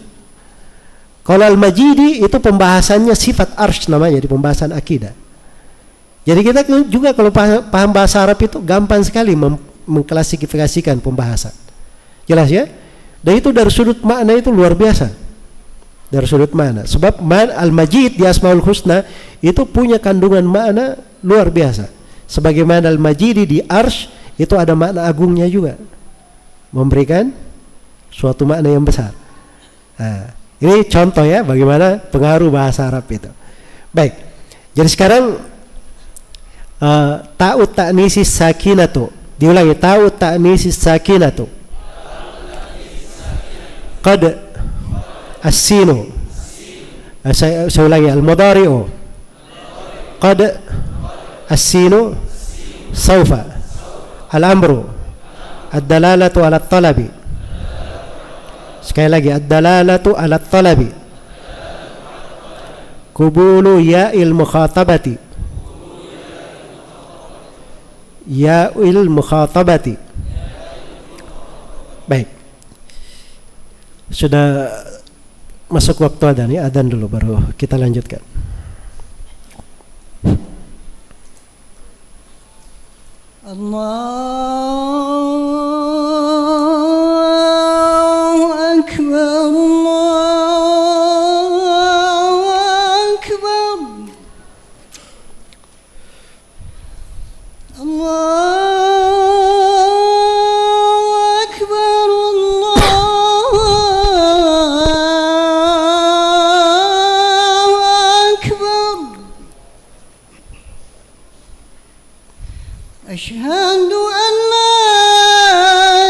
Kalau al-majidi itu pembahasannya sifat arsh namanya di pembahasan akidah. Jadi kita juga kalau paham bahasa Arab itu gampang sekali mengklasifikasikan pembahasan. Jelas ya? Dan itu dari sudut makna itu luar biasa. Dari sudut makna. Sebab al-majid di asmaul husna itu punya kandungan makna luar biasa. Sebagaimana al-majidi di arsh itu ada makna agungnya juga, memberikan suatu makna yang besar. Nah, ini contoh ya bagaimana pengaruh bahasa Arab itu. Baik, jadi sekarang ta'ut ta'nisis sakinatu, diulangi, ta'ut ta'nisis sakinatu, qad as-sinu, saya ulangi, al-mudhari'u, qad as-sinu, saufa, al-amru, ad-dalalatu ala talabi. Sekali lagi, ad-dalalatu ala talabi. Kubulu ya'il mukhatabati. Ya'il mukhatabati. Baik. Sudah masuk waktu adzan ya, adzan dulu baru kita lanjutkan. Allah أشهد أن لا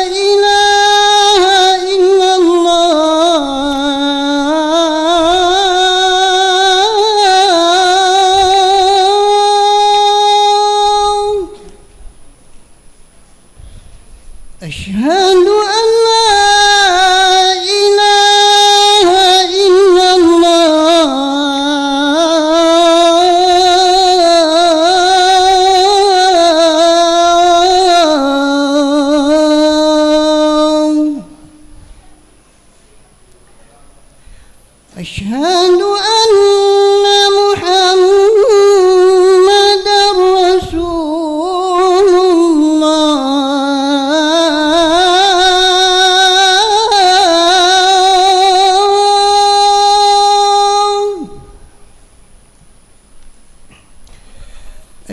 إله إلا الله أشهد أن لا إله إلا الله أشهد أن محمدا رسول الله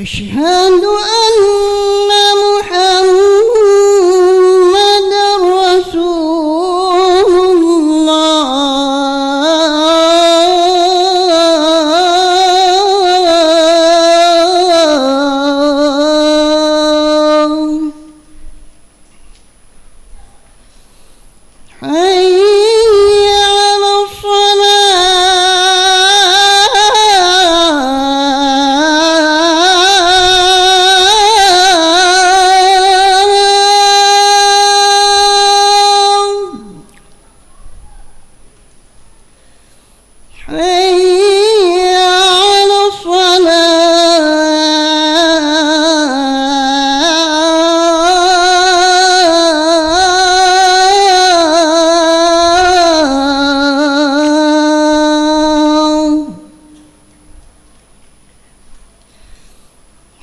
أشهد أن محمدا رسول الله حي على الصلاة حي على الصلاة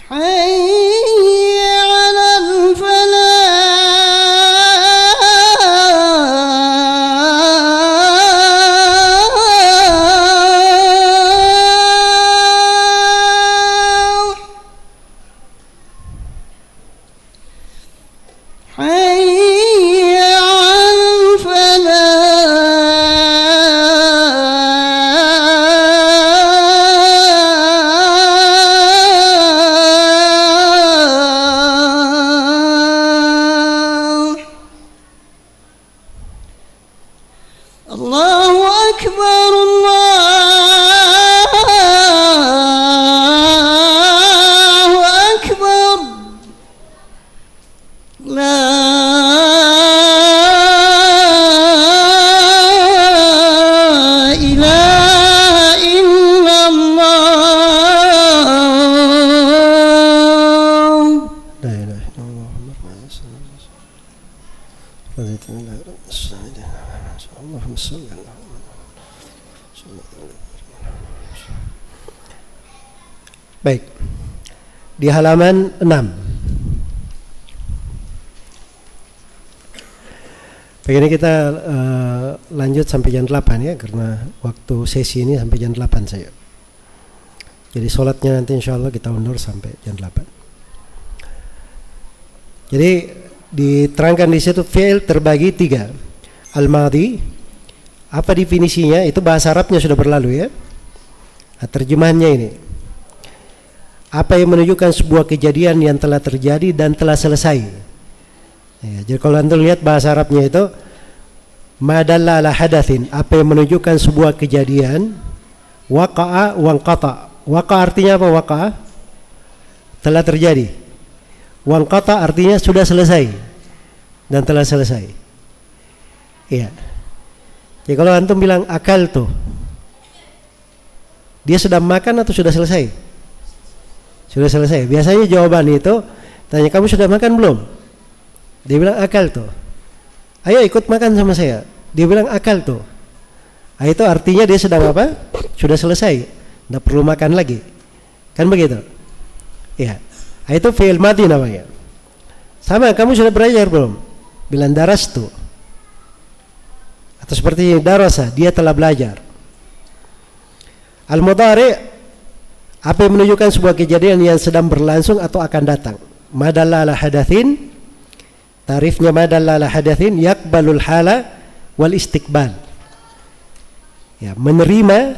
حي على الفلاح حي على الفلاح الله أكبر الله أكبر لا إله إلا الله لا إله إلا الله محمد رسول الله اللهم صل على Baik, di halaman 6. Begini kita lanjut sampai jam 8 ya, karena waktu sesi ini sampai jam 8 saja. Jadi sholatnya nanti insya Allah kita undur sampai jam 8. Jadi diterangkan di situ fi'il terbagi 3. Al-madhi, apa definisinya? Itu bahasa Arabnya sudah berlalu ya. Nah, terjemahannya ini. Apa yang menunjukkan sebuah kejadian yang telah terjadi dan telah selesai. Ya, jadi kalau anda lihat bahasa Arabnya itu madalla ala hadatsin, apa yang menunjukkan sebuah kejadian, waqa'a wanqata. Waqa'a artinya apa? Waqa'a telah terjadi. Wanqata artinya sudah selesai dan telah selesai. Iya. Jadi kalau antum bilang akal tuh, dia sudah makan atau sudah selesai? Sudah selesai. Biasanya jawaban itu tanya, kamu sudah makan belum? Dia bilang akal tuh. Ayo ikut makan sama saya. Dia bilang akal tuh. Nah, itu artinya dia sedang apa? Sudah selesai. Tidak perlu makan lagi. Kan begitu? Ya. Nah, itu fi'il madhi namanya. Sama, kamu sudah belajar belum? Bilang darastu. Atau seperti darasa, dia telah belajar. Al-mudhari, apa yang menunjukkan sebuah kejadian yang sedang berlangsung atau akan datang. madalla ala hadatsin, tarifnya madalla ala hadatsin yaqbalul hala wal istiqbal. Ya, menerima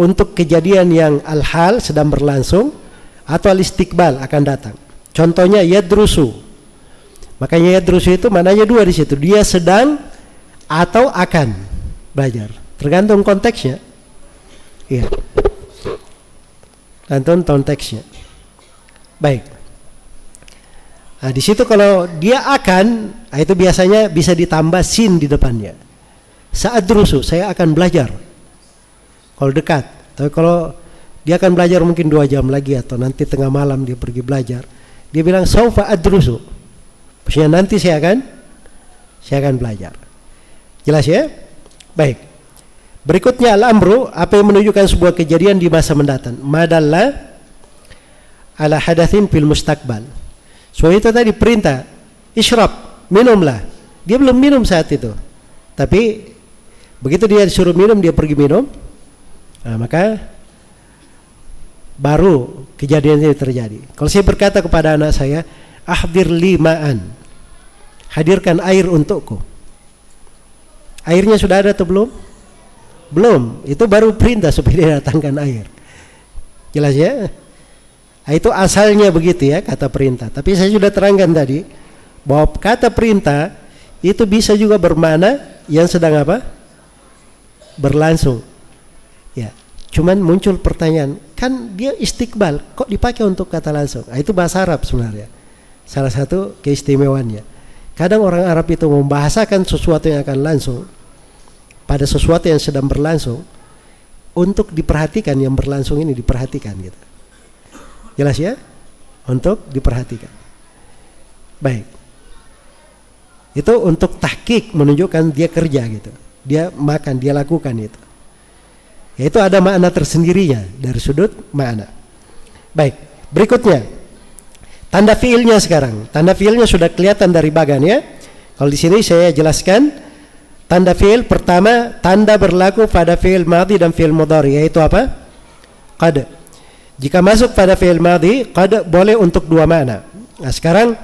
untuk kejadian yang al-hal sedang berlangsung atau al-istiqbal akan datang. Contohnya yadrusu. Makanya yadrusu itu maknanya dua di situ. Dia sedang atau akan belajar. Tergantung konteksnya. Iya. Tergantung konteksnya. Baik. Nah, di situ kalau dia akan, itu biasanya bisa ditambah sin di depannya. Sa'adrusu, saya akan belajar. Kalau dekat, tapi kalau dia akan belajar mungkin 2 jam lagi atau nanti tengah malam dia pergi belajar, dia bilang saufa adrusu, maksudnya nanti saya akan belajar. Jelas ya? Baik. Berikutnya al-amru, apa yang menunjukkan sebuah kejadian di masa mendatang. Madalla ala hadatsin fil mustaqbal. So itu tadi perintah, isyrab, minumlah. Dia belum minum saat itu, tapi begitu dia disuruh minum, dia pergi minum. Nah, maka baru kejadian ini terjadi. Kalau saya berkata kepada anak saya, ahdir li ma'an, hadirkan air untukku. Airnya sudah ada atau belum? Belum. Itu baru perintah supaya dia datangkan air. Jelas ya? Nah, itu asalnya begitu ya, kata perintah. Tapi saya sudah terangkan tadi bahwa kata perintah itu bisa juga bermakna yang sedang apa? Berlangsung. Ya, cuman muncul pertanyaan, kan dia istiqbal, kok dipakai untuk kata langsung? Nah, itu bahasa Arab sebenarnya. Salah satu keistimewaannya. Kadang orang Arab itu membahasakan sesuatu yang akan langsung pada sesuatu yang sedang berlangsung untuk diperhatikan, yang berlangsung ini diperhatikan gitu. Jelas ya? Untuk diperhatikan. Baik. Itu untuk tahqiq, menunjukkan dia kerja gitu. Dia makan, dia lakukan itu. Yaitu ada makna tersendirinya dari sudut makna. Baik, berikutnya tanda fiilnya sekarang. Tanda fiilnya sudah kelihatan dari bagan ya. Kalau di sini saya jelaskan tanda fiil pertama, tanda berlaku pada fiil madhi dan fiil mudhari, yaitu apa? Qad. Jika masuk pada fiil madhi, qad boleh untuk 2 makna. Nah, sekarang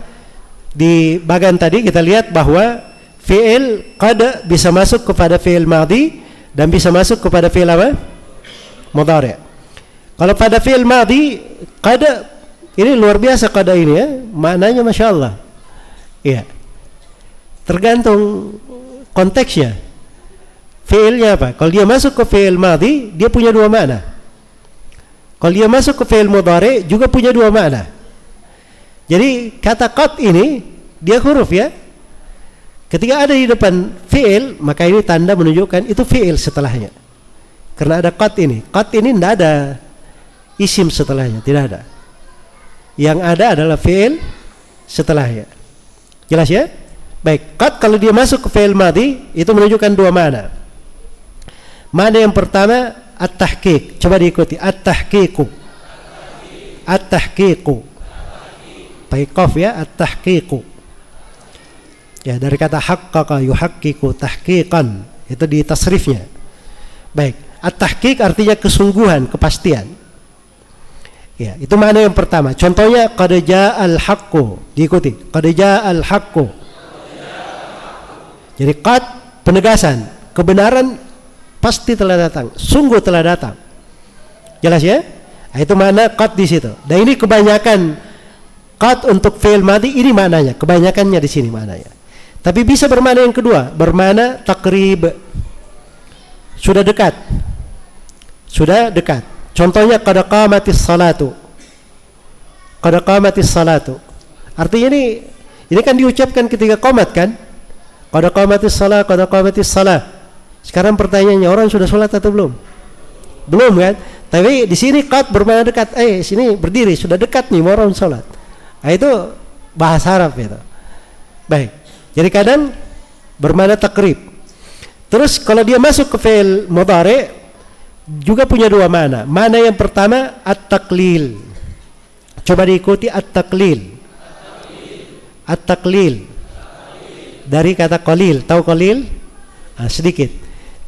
di bagan tadi kita lihat bahwa fiil qad bisa masuk kepada fiil madhi dan bisa masuk kepada fi'il apa? Mudhari'. Kalau pada fi'il madhi, qad ini luar biasa qad ini ya, maknanya Masya Allah. Iya. Tergantung konteksnya. Fi'ilnya apa? Kalau dia masuk ke fi'il madhi, dia punya 2 makna. Kalau dia masuk ke fi'il mudhari' juga punya 2 makna. Jadi kata qad ini dia huruf ya. Ketika ada di depan fi'il, maka ini tanda menunjukkan itu fi'il setelahnya. Karena ada qad ini. Qad ini tidak ada isim setelahnya, tidak ada. Yang ada adalah fi'il setelahnya. Jelas ya? Baik, qad kalau dia masuk ke fi'il madhi, itu menunjukkan 2 makna. Makna yang pertama, at-tahqiq. Coba diikuti, at-tahqiqu. At-tahqiqu. Pakai qaf ya, at-tahqiqu. Ya, dari kata haqqaqa yuhaqqiqu tahqiqan, itu di tasrifnya. Baik, at-tahqiq artinya kesungguhan, kepastian. Ya, itu makna yang pertama. Contohnya qad ja'al haqqu, diikuti. Qad ja'al haqqu. Jadi qad penegasan, kebenaran pasti telah datang, sungguh telah datang. Jelas ya? Nah, itu makna qad di situ. Dan ini kebanyakan qad untuk fi'il madhi ini maknanya, kebanyakannya di sini maknanya. Tapi bisa bermakna yang kedua, bermakna takrib, sudah dekat, sudah dekat. Contohnya qad qamatis salatu, qad qamatis salatu. Artinya ini kan diucapkan ketika qomat kan, qad qamatis salat, qad qamatis salat. Sekarang pertanyaannya, orang sudah sholat atau belum? Belum kan? Tapi di sini qad bermakna dekat. Sini berdiri, sudah dekat nih mau orang sholat. Nah, itu bahasa Arab itu. Baik. Jadi kadang bermakna takrib. Terus kalau dia masuk ke fi'il mudhari juga punya 2 makna. Makna yang pertama at-taqlil. Coba diikuti at-taqlil. At-taqlil. Dari kata qalil. Tahu qalil? Nah, sedikit.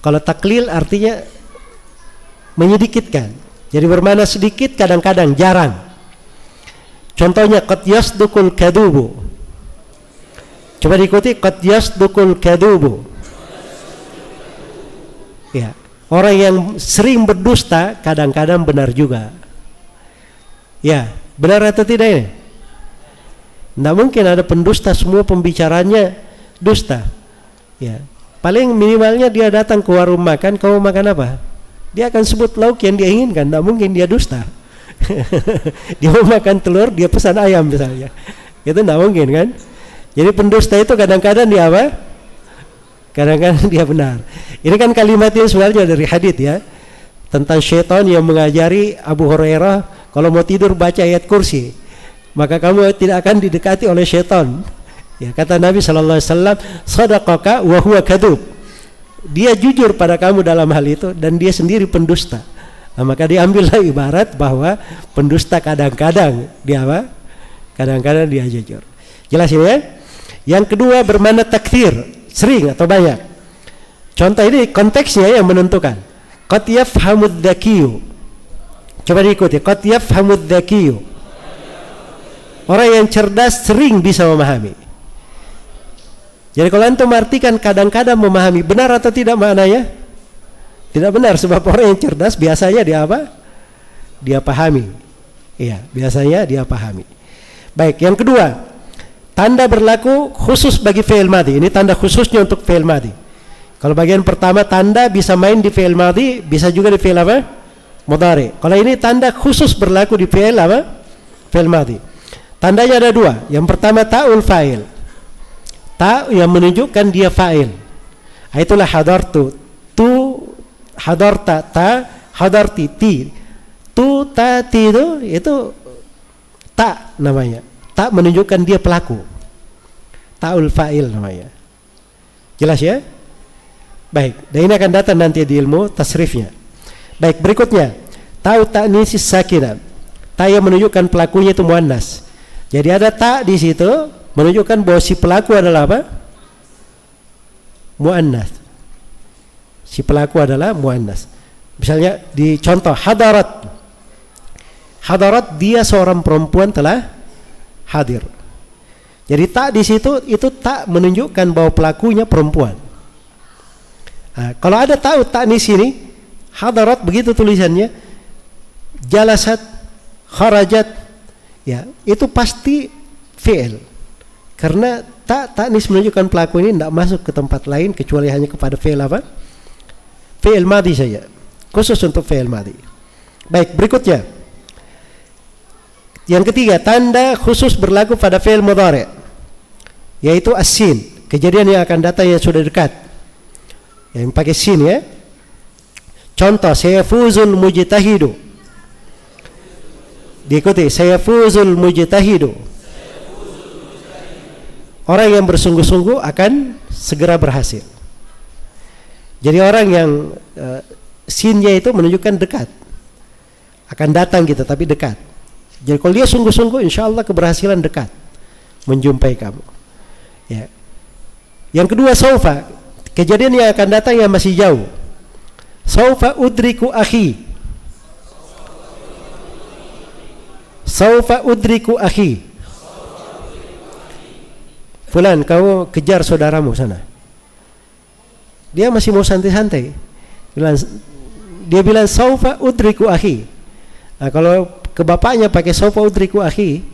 Kalau taklil artinya menyedikitkan. Jadi bermakna sedikit, kadang-kadang jarang. Contohnya qad yasduqul kadhubu. Coba diikuti, qad yasduqul kadhubu. Ya, orang yang sering berdusta kadang-kadang benar juga. Ya, benar atau tidak ini? Tidak mungkin ada pendusta semua pembicaranya dusta. Ya, paling minimalnya dia datang ke warung makan, kamu makan apa? Dia akan sebut lauk yang dia inginkan. Tidak mungkin dia dusta. Dia mau makan telur, dia pesan ayam misalnya. Itu tidak mungkin kan? Jadi pendusta itu kadang-kadang dia apa? Kadang-kadang dia benar. Ini kan kalimat ini sebenarnya dari hadits ya, tentang syaitan yang mengajari Abu Hurairah kalau mau tidur baca ayat kursi, maka kamu tidak akan didekati oleh syaitan. Ya, kata Nabi SAW, sadaqaka wa huwa kadhub. Dia jujur pada kamu dalam hal itu dan dia sendiri pendusta. Nah, maka diambillah ibarat bahwa pendusta kadang-kadang dia apa? Kadang-kadang dia jujur. Jelas ini ya? Yang kedua bermakna takthir, sering atau banyak. Contoh ini konteksnya yang menentukan. Qad yafhamudz dzakiyu. Coba diikuti, qad yafhamudz dzakiyu. Orang yang cerdas sering bisa memahami. Jadi kalau antum artikan kadang-kadang memahami, benar atau tidak maknanya? Tidak benar, sebab orang yang cerdas biasanya dia apa? Dia pahami. Iya, biasanya dia pahami. Baik, yang kedua, tanda berlaku khusus bagi fi'il madhi. Ini tanda khususnya untuk fi'il madhi. Kalau bagian pertama tanda bisa main di fi'il madhi, bisa juga di fi'il apa? Mudhari. Kalau ini tanda khusus berlaku di fi'il apa? Fi'il madhi. Tandanya ada dua. Yang pertama ta'ul fa'il. Ta yang menunjukkan dia fa'il. Itulah hadartu. Tu hadarta, ta hadarti, ti. Tu ta ti itu ta namanya. Ta menunjukkan dia pelaku. Ta'ul fa'il namanya. Jelas ya? Baik, dan ini akan datang nanti di ilmu tasrifnya. Baik, berikutnya ta'u ta'nisis sakinah. Ta yang menunjukkan pelakunya itu muannas. Jadi ada ta di situ menunjukkan bahwa si pelaku adalah apa? Muannas. Si pelaku adalah muannas. Misalnya di contoh hadarat. Hadarat dia seorang perempuan telah hadir. Jadi tak di situ itu tak menunjukkan bahwa pelakunya perempuan. Nah, kalau ada ta'u ta'nis ini, hadarat begitu tulisannya, jalasat, kharajat, ya itu pasti fi'il. Karena ta'nis menunjukkan pelaku ini tidak masuk ke tempat lain kecuali hanya kepada fi'il apa? Fi'il madhi saja. Khusus untuk fi'il madhi. Baik, berikutnya. Yang ketiga, tanda khusus berlaku pada fi'il mudhari', yaitu as-sin, kejadian yang akan datang yang sudah dekat. Yang pakai sin ya. Contoh, sayafuzul mujtahidu. Diikuti, sayafuzul mujtahidu. Orang yang bersungguh-sungguh akan segera berhasil. Jadi orang yang sinnya itu menunjukkan dekat. Akan datang gitu, tapi dekat. Jadi kalau dia sungguh-sungguh, insya Allah keberhasilan dekat menjumpai kamu. Ya. Yang kedua, saufa, kejadian yang akan datang yang masih jauh. Saufa udriku akhi. Saufa udriku akhi. Fulan, kamu kejar saudaramu sana. Dia masih mau santai-santai. Dia bilang saufa udriku akhi. Nah, kalau ke bapaknya pakai saufa udriku akhi,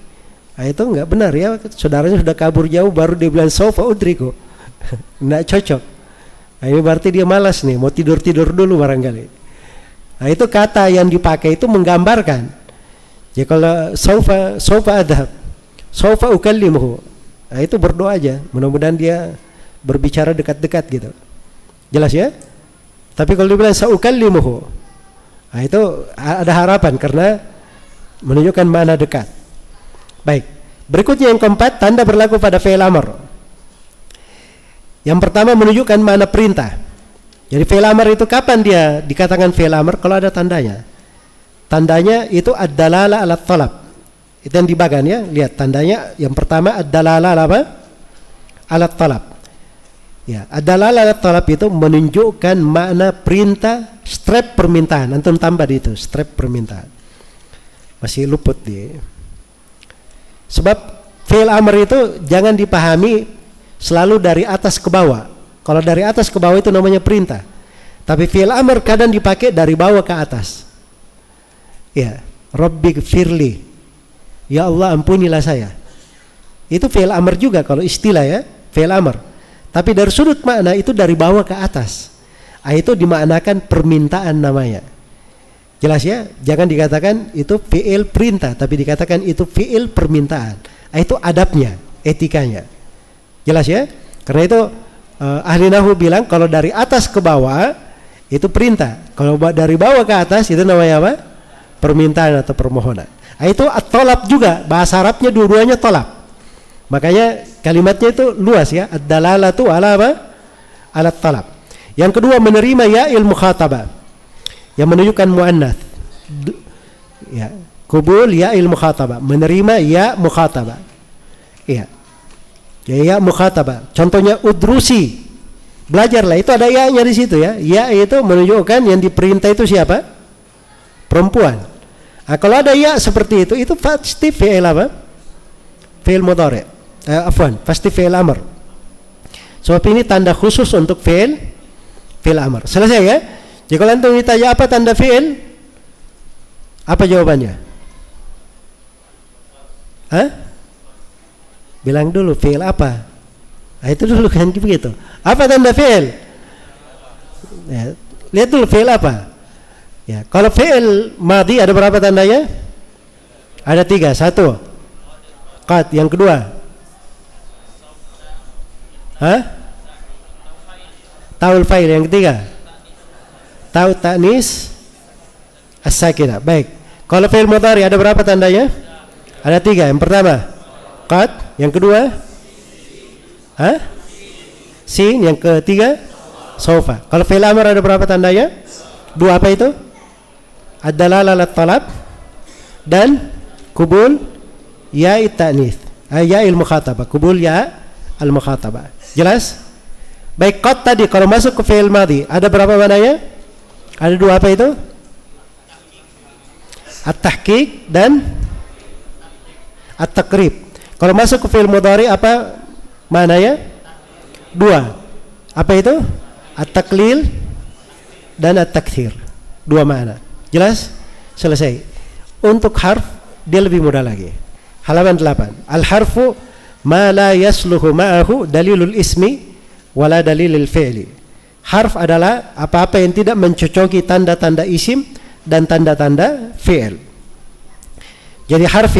nah itu enggak benar ya. Saudaranya sudah kabur jauh baru dia bilang saufa udriku. Enggak cocok. Nah, ini berarti dia malas nih, mau tidur-tidur dulu barangkali. Nah, itu kata yang dipakai itu menggambarkan. Ya kalau saufa adhab, saufa ukallimuhu. Nah, itu berdoa aja, mudah-mudahan dia berbicara dekat-dekat gitu. Jelas ya? Tapi kalau dibilang saukallimuhu, nah itu ada harapan karena menunjukkan makna dekat. Baik. Berikutnya yang keempat, tanda berlaku pada fi'il amr. Yang pertama menunjukkan makna perintah. Jadi fi'il amr itu kapan dia dikatakan fi'il amr? Kalau ada tandanya. Tandanya itu ad-dalalah 'ala talab. Itu yang dibagan ya. Lihat tandanya yang pertama ad-dalalah apa? 'ala talab. Ya, ad-dalalah 'ala talab itu menunjukkan makna perintah, strap permintaan. Antum tambah di itu, strap permintaan. Masih luput dia. Sebab fi'il amr itu jangan dipahami selalu dari atas ke bawah. Kalau dari atas ke bawah itu namanya perintah. Tapi fi'il amr kadang dipakai dari bawah ke atas. Ya, Rabbighfirli. Ya Allah ampunilah saya. Itu fi'il amr juga kalau istilah ya, fi'il amr. Tapi dari sudut makna itu dari bawah ke atas. Itu dimaknakan permintaan namanya. Jelas ya? Jangan dikatakan itu fi'il perintah, tapi dikatakan itu fi'il permintaan. Itu adabnya, etikanya. Jelas ya? Karena itu ahli nahwu bilang kalau dari atas ke bawah itu perintah. Kalau dari bawah ke atas itu namanya apa? Permintaan atau permohonan. Itu at-talab juga, bahasa Arabnya dua-duanya talab. Makanya kalimatnya itu luas ya, ad-dalalatu ala apa? Ala talab. Yang kedua menerima ya'il mukhatabah yang menunjukkan muannats. Ya, kubul ya'il mukhatabah, menerima ya mukhatabah. Iya. Ya mukhatabah. Contohnya udrusi. Belajarlah, itu ada ya-nya di situ ya. Ya itu menunjukkan yang diperintah itu siapa? Perempuan. Nah, kalau ada ya seperti itu pasti fi'il apa? Fi'il mudhari'. Pasti fi'il amr. Sebab ini tanda khusus untuk fi'il amr. Selesai ya? Jadi kalau antum ditanya apa tanda fi'il? Apa jawabannya? Hah? Bilang dulu fi'il apa? Nah, itu dulu kan begitu. Apa tanda fi'il? Ya, lihat dulu fi'il apa? Ya, kalau fi'il madhi ada berapa tandanya? Ada 3. 1 qad, yang kedua taul fa'il, yang ketiga taul ta'nis as-sakinah. Baik. Kalau fi'il mudhari ada berapa tandanya? Ada 3. Yang pertama qad, yang kedua sin, yang ketiga sawfa. Kalau fi'il amr ada berapa tandanya? 2. Apa itu? Ad-dalalah ala talab dan kubul ya ta'nits. Ya il mukhatabah, kubul ya al mukhatabah. Jelas? Baik, qad tadi kalau masuk ke fi'il madhi ada berapa mananya? Ada 2. Apa itu? At-tahqiq dan at-taqrib. Kalau masuk ke fi'il mudhari apa mananya? 2. Apa itu? At-taqlil dan at-takthir. 2 makna. Jelas? Selesai. Untuk harf dia lebih mudah lagi. Halaman 8. Al-harfu ma la yasluhu ma'ahu dalilul ismi wala dalilul fi'li. Harf adalah apa-apa yang tidak mencocoki tanda-tanda isim dan tanda-tanda fi'il. Jadi harf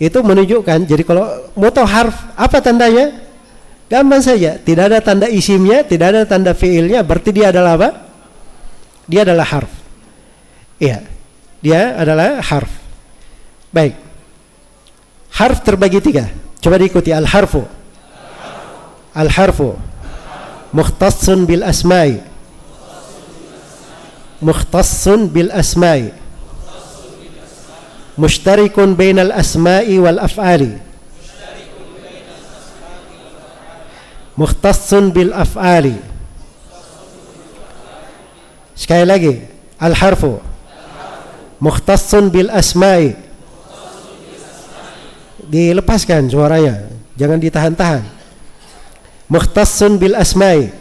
itu menunjukkan. Jadi kalau mau tahu harf apa tandanya? Gampang saja. Tidak ada tanda isimnya, tidak ada tanda fi'ilnya, berarti dia adalah apa? Dia adalah harf. Iya, dia adalah harf. Baik. Harf terbagi 3. Coba diikuti. Al-harfu mukhtassun bil asma'i, mukhtassun bil asma'i, mushtarikun bainal asma'i wal af'ali, mukhtassun bil af'ali. Sekali lagi. Al-harfu mukhtassun bil asma'i. Dilepaskan suaranya, jangan ditahan-tahan. Mukhtassun bil asma'i,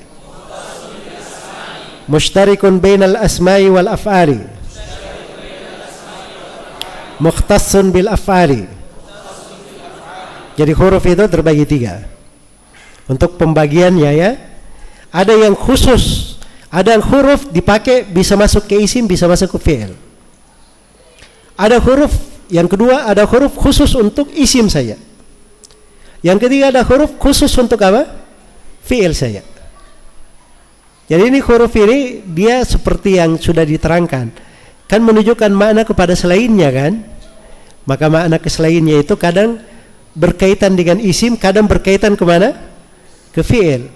mushtarikun bainal asma'i wal af'ali, mukhtassun bil af'ali. Jadi huruf itu terbagi 3. Untuk pembagiannya ya, ada yang khusus, ada yang huruf dipakai bisa masuk ke isim, bisa masuk ke fi'il. Ada huruf yang kedua, ada huruf khusus untuk isim saja. Yang ketiga ada huruf khusus untuk apa? Fi'il saja. Jadi ini huruf ini dia seperti yang sudah diterangkan, kan menunjukkan makna kepada selainnya kan. Maka makna ke selainnya itu kadang berkaitan dengan isim, kadang berkaitan kemana? Ke fi'il.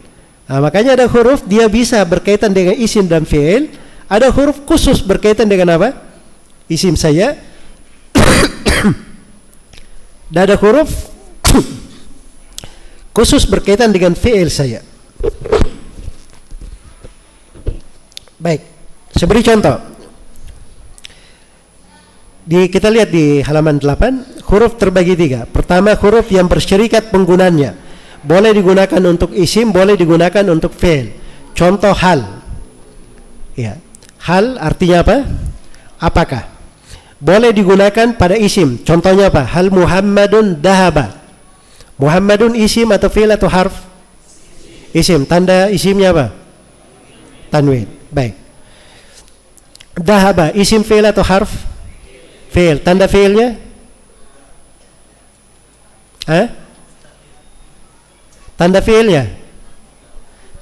Nah, makanya ada huruf dia bisa berkaitan dengan isim dan fi'il. Ada huruf khusus berkaitan dengan apa? Isim saja. Dan ada huruf khusus berkaitan dengan fi'il saja. Baik, saya beri contoh. Kita lihat di halaman 8, huruf terbagi 3. Pertama, huruf yang bersyarikat penggunanya. Boleh digunakan untuk isim, boleh digunakan untuk fi'il. Contoh hal. Ya. Hal artinya apa? Apakah? Boleh digunakan pada isim. Contohnya apa? Hal Muhammadun dahaba. Muhammadun isim atau fi'il atau harf? Isim. Tanda isimnya apa? Tanwin. Baik. Dahaba isim fi'il atau harf? Fi'il. Tanda fi'ilnya? Tanda fi'ilnya?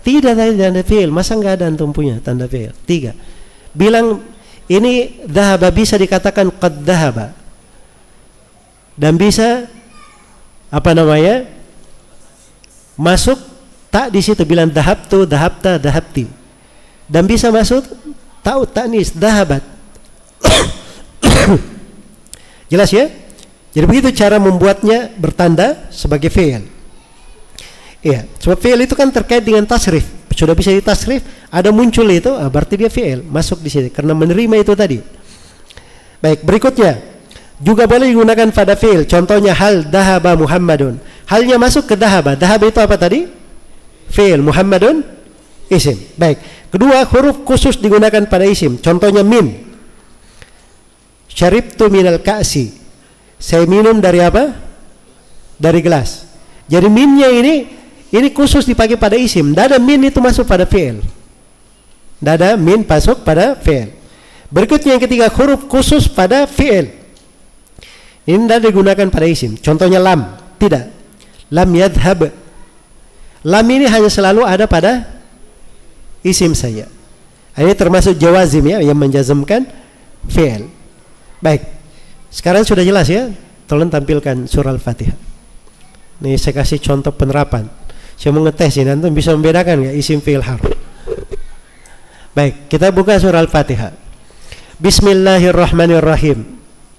Tidak ada tanda fi'il. Masa enggak ada antum punya tanda fi'il? 3. Bilang ini dhahaba bisa dikatakan qad dhahaba. Dan bisa masuk tak di situ, bilang dhahabtu, dhahabta, dhahabti. Dan bisa masuk ta'u ta'nis, dhahabat. Jelas ya? Jadi begitu cara membuatnya bertanda sebagai fi'il. Iya, sebab fi'il itu kan terkait dengan tasrif. Sudah bisa ditasrif, ada muncul itu, berarti dia fi'il, masuk di sini karena menerima itu tadi. Baik, berikutnya juga boleh digunakan pada fi'il. Contohnya hal dhahaba Muhammadun. Halnya masuk ke dhahaba. Dhahaba itu apa tadi? Fi'il. Muhammadun isim. Baik. Kedua, huruf khusus digunakan pada isim. Contohnya min. Syaribtu minal ka'si. Saya minum dari apa? Dari gelas. Jadi minnya ini khusus dipakai pada isim. Tidak ada min itu masuk pada fi'il. Tidak ada min masuk pada fi'il. Berikutnya yang ketiga, huruf khusus pada fi'il. Ini tidak digunakan pada isim. Contohnya lam. Tidak. Lam yadhhab. Lam ini hanya selalu ada pada isim saja. Ini termasuk jawazim ya, yang menjazmkan fi'il. Baik. Sekarang sudah jelas ya. Tolong tampilkan surah Al-Fatihah. Nih saya kasih contoh penerapan. Saya mau ngetes ini, antum bisa membedakan nggak isim fi'il harf. Baik, kita buka surah Al-Fatihah. Bismillahirrahmanirrahim.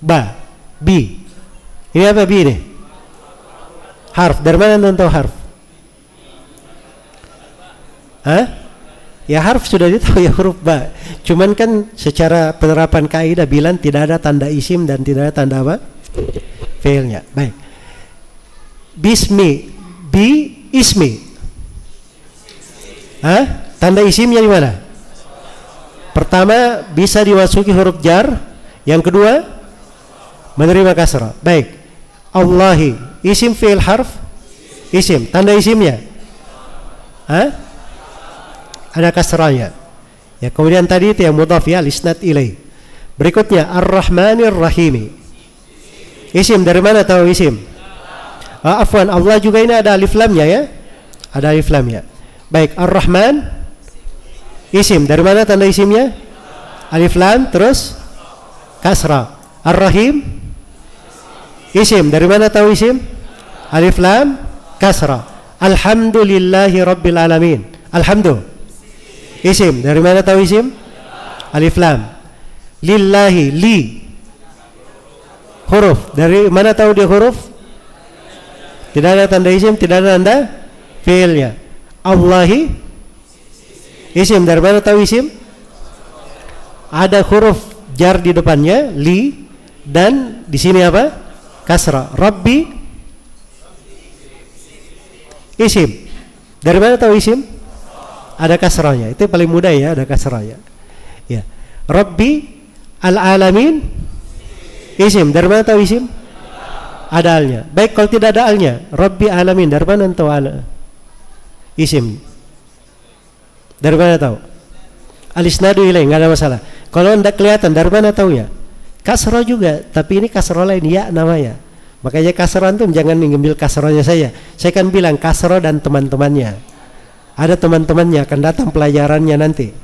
Ba, bi. Ini apa bi ini? Harf. Dari mana antum tahu harf? Ya harf sudah ditahu ya, huruf ba. Cuman kan secara penerapan kaidah bilang tidak ada tanda isim dan tidak ada tanda apa? Fi'ilnya. Baik. Bismi, bi, ismi. Tanda isimnya di mana? Pertama bisa dimasuki huruf jar. Yang kedua menerima kasrah. Baik. Allahi, isim fi'il harf? Isim. Tanda isimnya? Ada kasrahnya. Ya, kemudian tadi itu yang mudhaf ya, isnad ilaih. Berikutnya Ar-Rahmanir Rahimi. Isim, dari mana tahu isim? Afwan, Allah juga ini ada alif lamnya ya. Ada alif lamnya. Baik, Ar-Rahman isim, dari mana tanda isimnya? Alif lam terus kasrah. Ar-Rahim isim, dari mana tahu isim? Alif lam kasrah. Alhamdulillahi Rabbil Alamin. Alhamdulillah isim, dari mana tahu isim? Alif lam. Lillahi, li huruf, dari mana tahu dia huruf? Tidak ada tanda isim, tidak ada tanda fi'ilnya. Allahi isim, dari mana tahu isim? Ada huruf jar di depannya, li, dan di sini apa? Kasrah. Rabbi isim, dari mana tahu isim? Ada kasrahnya. Itu paling mudah ya, ada kasrahnya. Ya. Rabbi al-alamin isim, dari mana tahu isim? Ada alnya. Baik, kalau tidak ada alnya, Rabbi alamin, dari mana tahu al isim? Dari mana tahu? Al-isnadu ilaih, enggak ada masalah. Kalau tidak kelihatan, dari mana tahunya? Kasrah juga, tapi ini kasrah lain ya namanya. Makanya kasrah antum jangan mengambil kasrahnya saya. Saya kan bilang kasrah dan teman-temannya. Ada teman-temannya akan datang pelajarannya nanti.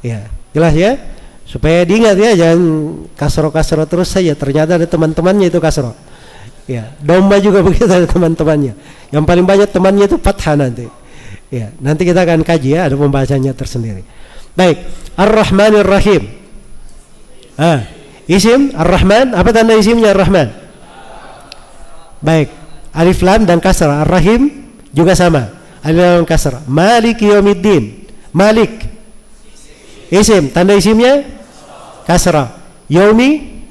Ya, jelas ya? Supaya diingat ya, jangan kasro-kasro terus saja. Ternyata ada teman-temannya itu kasro. Ya, domba juga begitu, ada teman-temannya. Yang paling banyak temannya itu fathah nanti. Ya, nanti kita akan kaji ya, ada pembacanya tersendiri. Baik, Ar-Rahmanir Rahim. Isim Ar-Rahman, apa tanda isimnya Ar-Rahman? Baik, alif lam dan kasrah. Ar-Rahim juga sama. Alif lam kasrah. Malik yaumiddin. Malik isim, tanda isimnya kasrah. Yaumi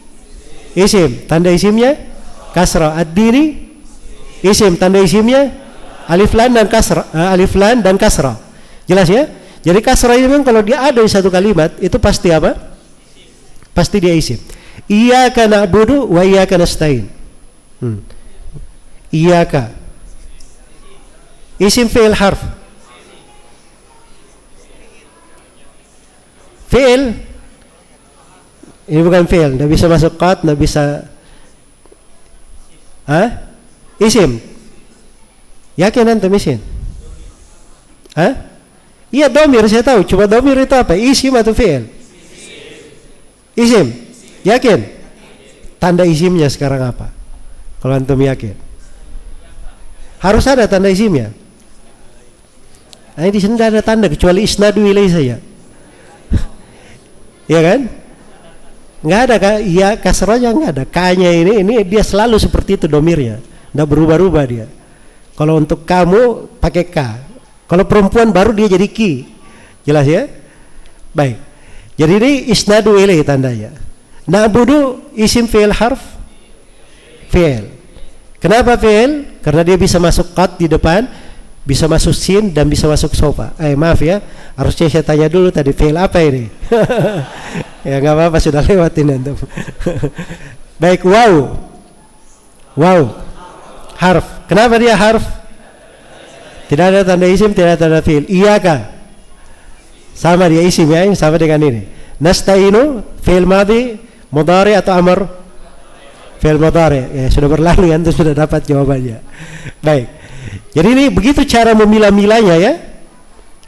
isim, tanda isimnya kasra. Ad-dini isim, tanda isimnya alif lam dan kasra. Jelas ya? Jadi kasra itu memang kalau dia ada di satu kalimat itu pasti apa? Pasti dia isim. Iyyaka na'budu wa iyyaka nasta'in. Iyyaka isim, fi'il, harf. Fi'il ini bukan fi'il, tidak bisa masuk qad, tidak bisa isim. Yakin antum isim? Iya, domir saya tahu. Cuma domir itu apa? Isim atau fi'il? Isim. Yakin? Tanda isimnya sekarang apa? Kalau antum yakin, harus ada tanda isimnya. Nah, di sini tidak ada tanda kecuali isnadu ilai saja. Ya kan? Nggak ada ya, kasrahnya nggak ada. K-nya ini dia selalu seperti itu domirnya, nggak berubah-ubah dia. Kalau untuk kamu pakai K, kalau perempuan baru dia jadi ki. Jelas ya? Baik. Jadi ini isnadu ilai tandanya. Na'budu isim, fi'il, harf, fi'il. Kenapa fi'il? Karena dia bisa masuk qad di depan, bisa masuk sin, dan bisa masuk sofa. Maaf ya, harusnya saya tanya dulu tadi fi'il apa ini. Ya nggak apa-apa, sudah lewatin antum. Baik, wow, harf. Kenapa dia harf? Tidak ada tanda isim, tidak ada tanda fi'il. Iyyaka sama dia isim ya, sama dengan ini. Nasta'inu fi'il madhi, mudhari atau amr? Fi'il mudhari. Ya sudah berlalu ya, antum sudah dapat jawabannya. Baik. Jadi ini begitu cara memilah-milahnya ya.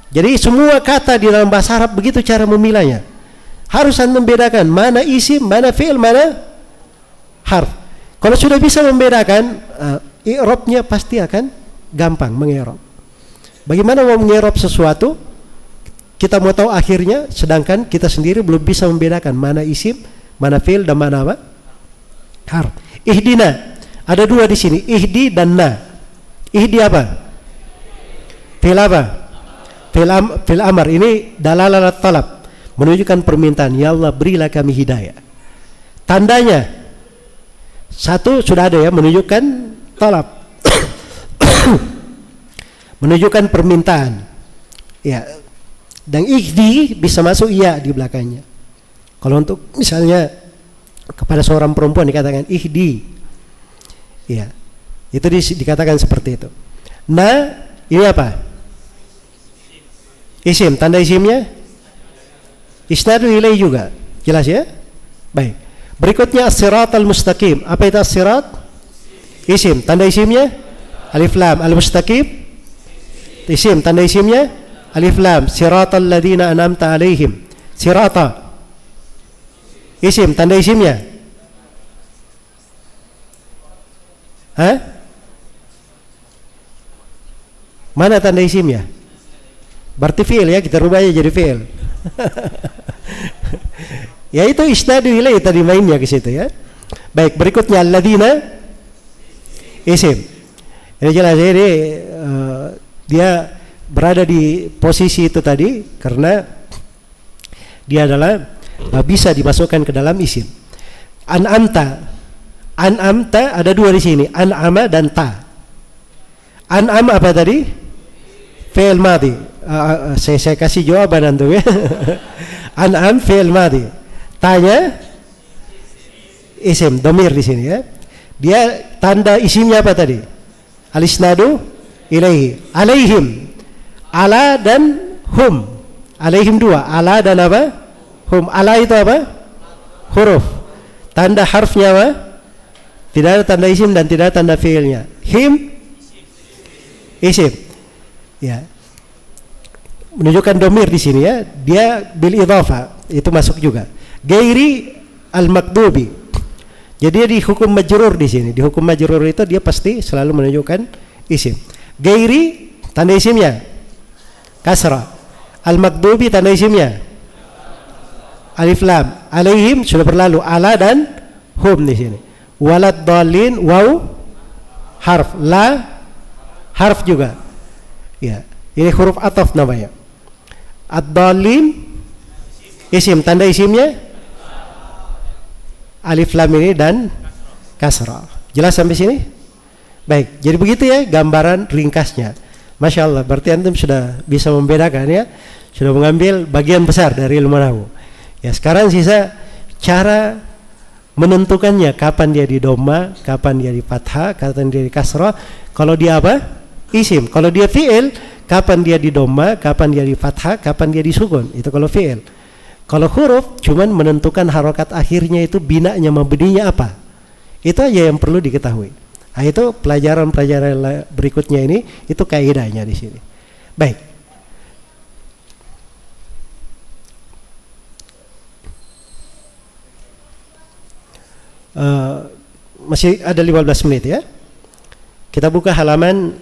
Jadi semua kata di dalam bahasa Arab begitu cara memilahnya. Harus antum membedakan mana isim, mana fi'il, mana harf. Kalau sudah bisa membedakan, i'rabnya pasti akan gampang mengi'rab. Bagaimana mau mengi'rab sesuatu? Kita mau tahu akhirnya, sedangkan kita sendiri belum bisa membedakan mana isim, mana fi'il, dan mana apa? Harf. Ihdina. Ada dua di sini, ihdi dan na. Ihdi apa? Fi'il apa? Fi'il amar. Ini dalalatul talab, menunjukkan permintaan. Ya Allah, berilah kami hidayah. Tandanya satu sudah ada ya, menunjukkan talab. Menunjukkan permintaan. Ya. Dan ihdi bisa masuk iya di belakangnya. Kalau untuk misalnya kepada seorang perempuan dikatakan ihdi. Ya. Itu dikatakan seperti itu. Nah, ini apa? Isim, tanda isimnya isnadu ilai juga. Jelas ya? Baik. Berikutnya as-siratal mustaqim. Apa itu as-sirat? Isim, tanda isimnya alif lam. Al-mustaqim isim, tanda isimnya alif lam. Siratal ladzina an'amta alaihim. Sirata isim, tanda isimnya mana tanda isimnya? Berarti fi'il ya, kita rubah aja jadi fi'il. Ya itu isnadu ilai tadi mainnya ke situ ya. Baik, berikutnya alladzina isim. Ini jelas ya, dia berada di posisi itu tadi karena dia adalah bisa dimasukkan ke dalam isim. An'amta ada dua di sini, an'ama dan ta. An'am apa tadi? Fi'il madhi. Saya kasih jawaban antum ya. An'am fi'il madhi. Tanya isim, domir di sini ya. Dia tanda isimnya apa tadi? Al-isnadu ilaihi. Alaihim. Ala dan hum. Alaihim dua. Ala dan apa? Hum. Ala itu apa? Huruf. Tanda harfnya apa? Tidak ada tanda isim dan tidak ada tanda fi'ilnya. Him isim. Ya. Menunjukkan domir di sini ya. Dia bil idhafa, itu masuk juga. Gairi al-makdubi. Jadi dia dihukum majrur di sini. Di hukum majrur itu dia pasti selalu menunjukkan isim. Gairi tanda isimnya kasra. Al-makdubi tanda isimnya alif lam. Alaihim sudah berlalu, ala dan hum di sini. Walad dhalin waw harf, la harf juga. Ya, ini huruf ataf namanya. Ad-dhalin isim, tanda isimnya alif lam ini dan kasra. Jelas sampai sini? Baik, jadi begitu ya gambaran ringkasnya. Masya Allah, berarti antum sudah bisa membedakan ya, sudah mengambil bagian besar dari ilmu nahwu. Ya, sekarang sisa cara menentukannya, kapan dia di dhamma, kapan dia di fathah, kapan dia di kasrah. Kalau dia apa? Isim. Kalau dia fi'il, kapan dia di dhamma, kapan dia di fathah, kapan dia di sukun. Itu kalau fi'il. Kalau huruf cuman menentukan harokat akhirnya itu binanya mabninya apa. Itu aja yang perlu diketahui. Nah, itu pelajaran-pelajaran berikutnya ini itu kaidahnya di sini. Baik. Masih ada 15 menit ya. Kita buka halaman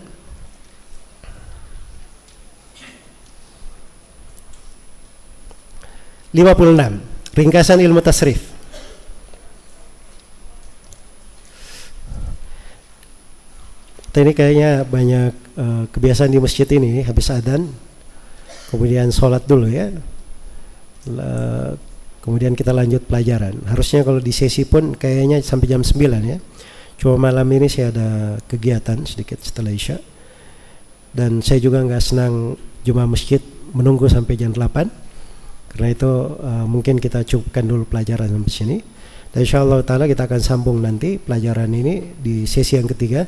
56, ringkasan ilmu tasrif. Ini kayaknya banyak kebiasaan di masjid ini, habis adzan kemudian sholat dulu ya, kemudian kita lanjut pelajaran. Harusnya kalau di sesi pun kayaknya sampai jam 9 ya. Cuma malam ini saya ada kegiatan sedikit setelah Isya, dan saya juga nggak senang jemaah masjid menunggu sampai jam 8. Karena itu mungkin kita cukupkan dulu pelajaran sampai sini. Dan insyaallah ta'ala kita akan sambung nanti pelajaran ini di sesi yang ketiga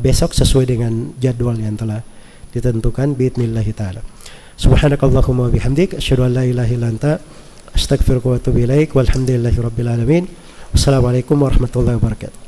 besok sesuai dengan jadwal yang telah ditentukan biidznillah ta'ala. Subhanakallahumma bihamdik asyhadu an la ilaha illa anta astaghfiruka wa atubu ilaik walhamdulillahi rabbil alamin. Wassalamualaikum warahmatullahi wabarakatuh.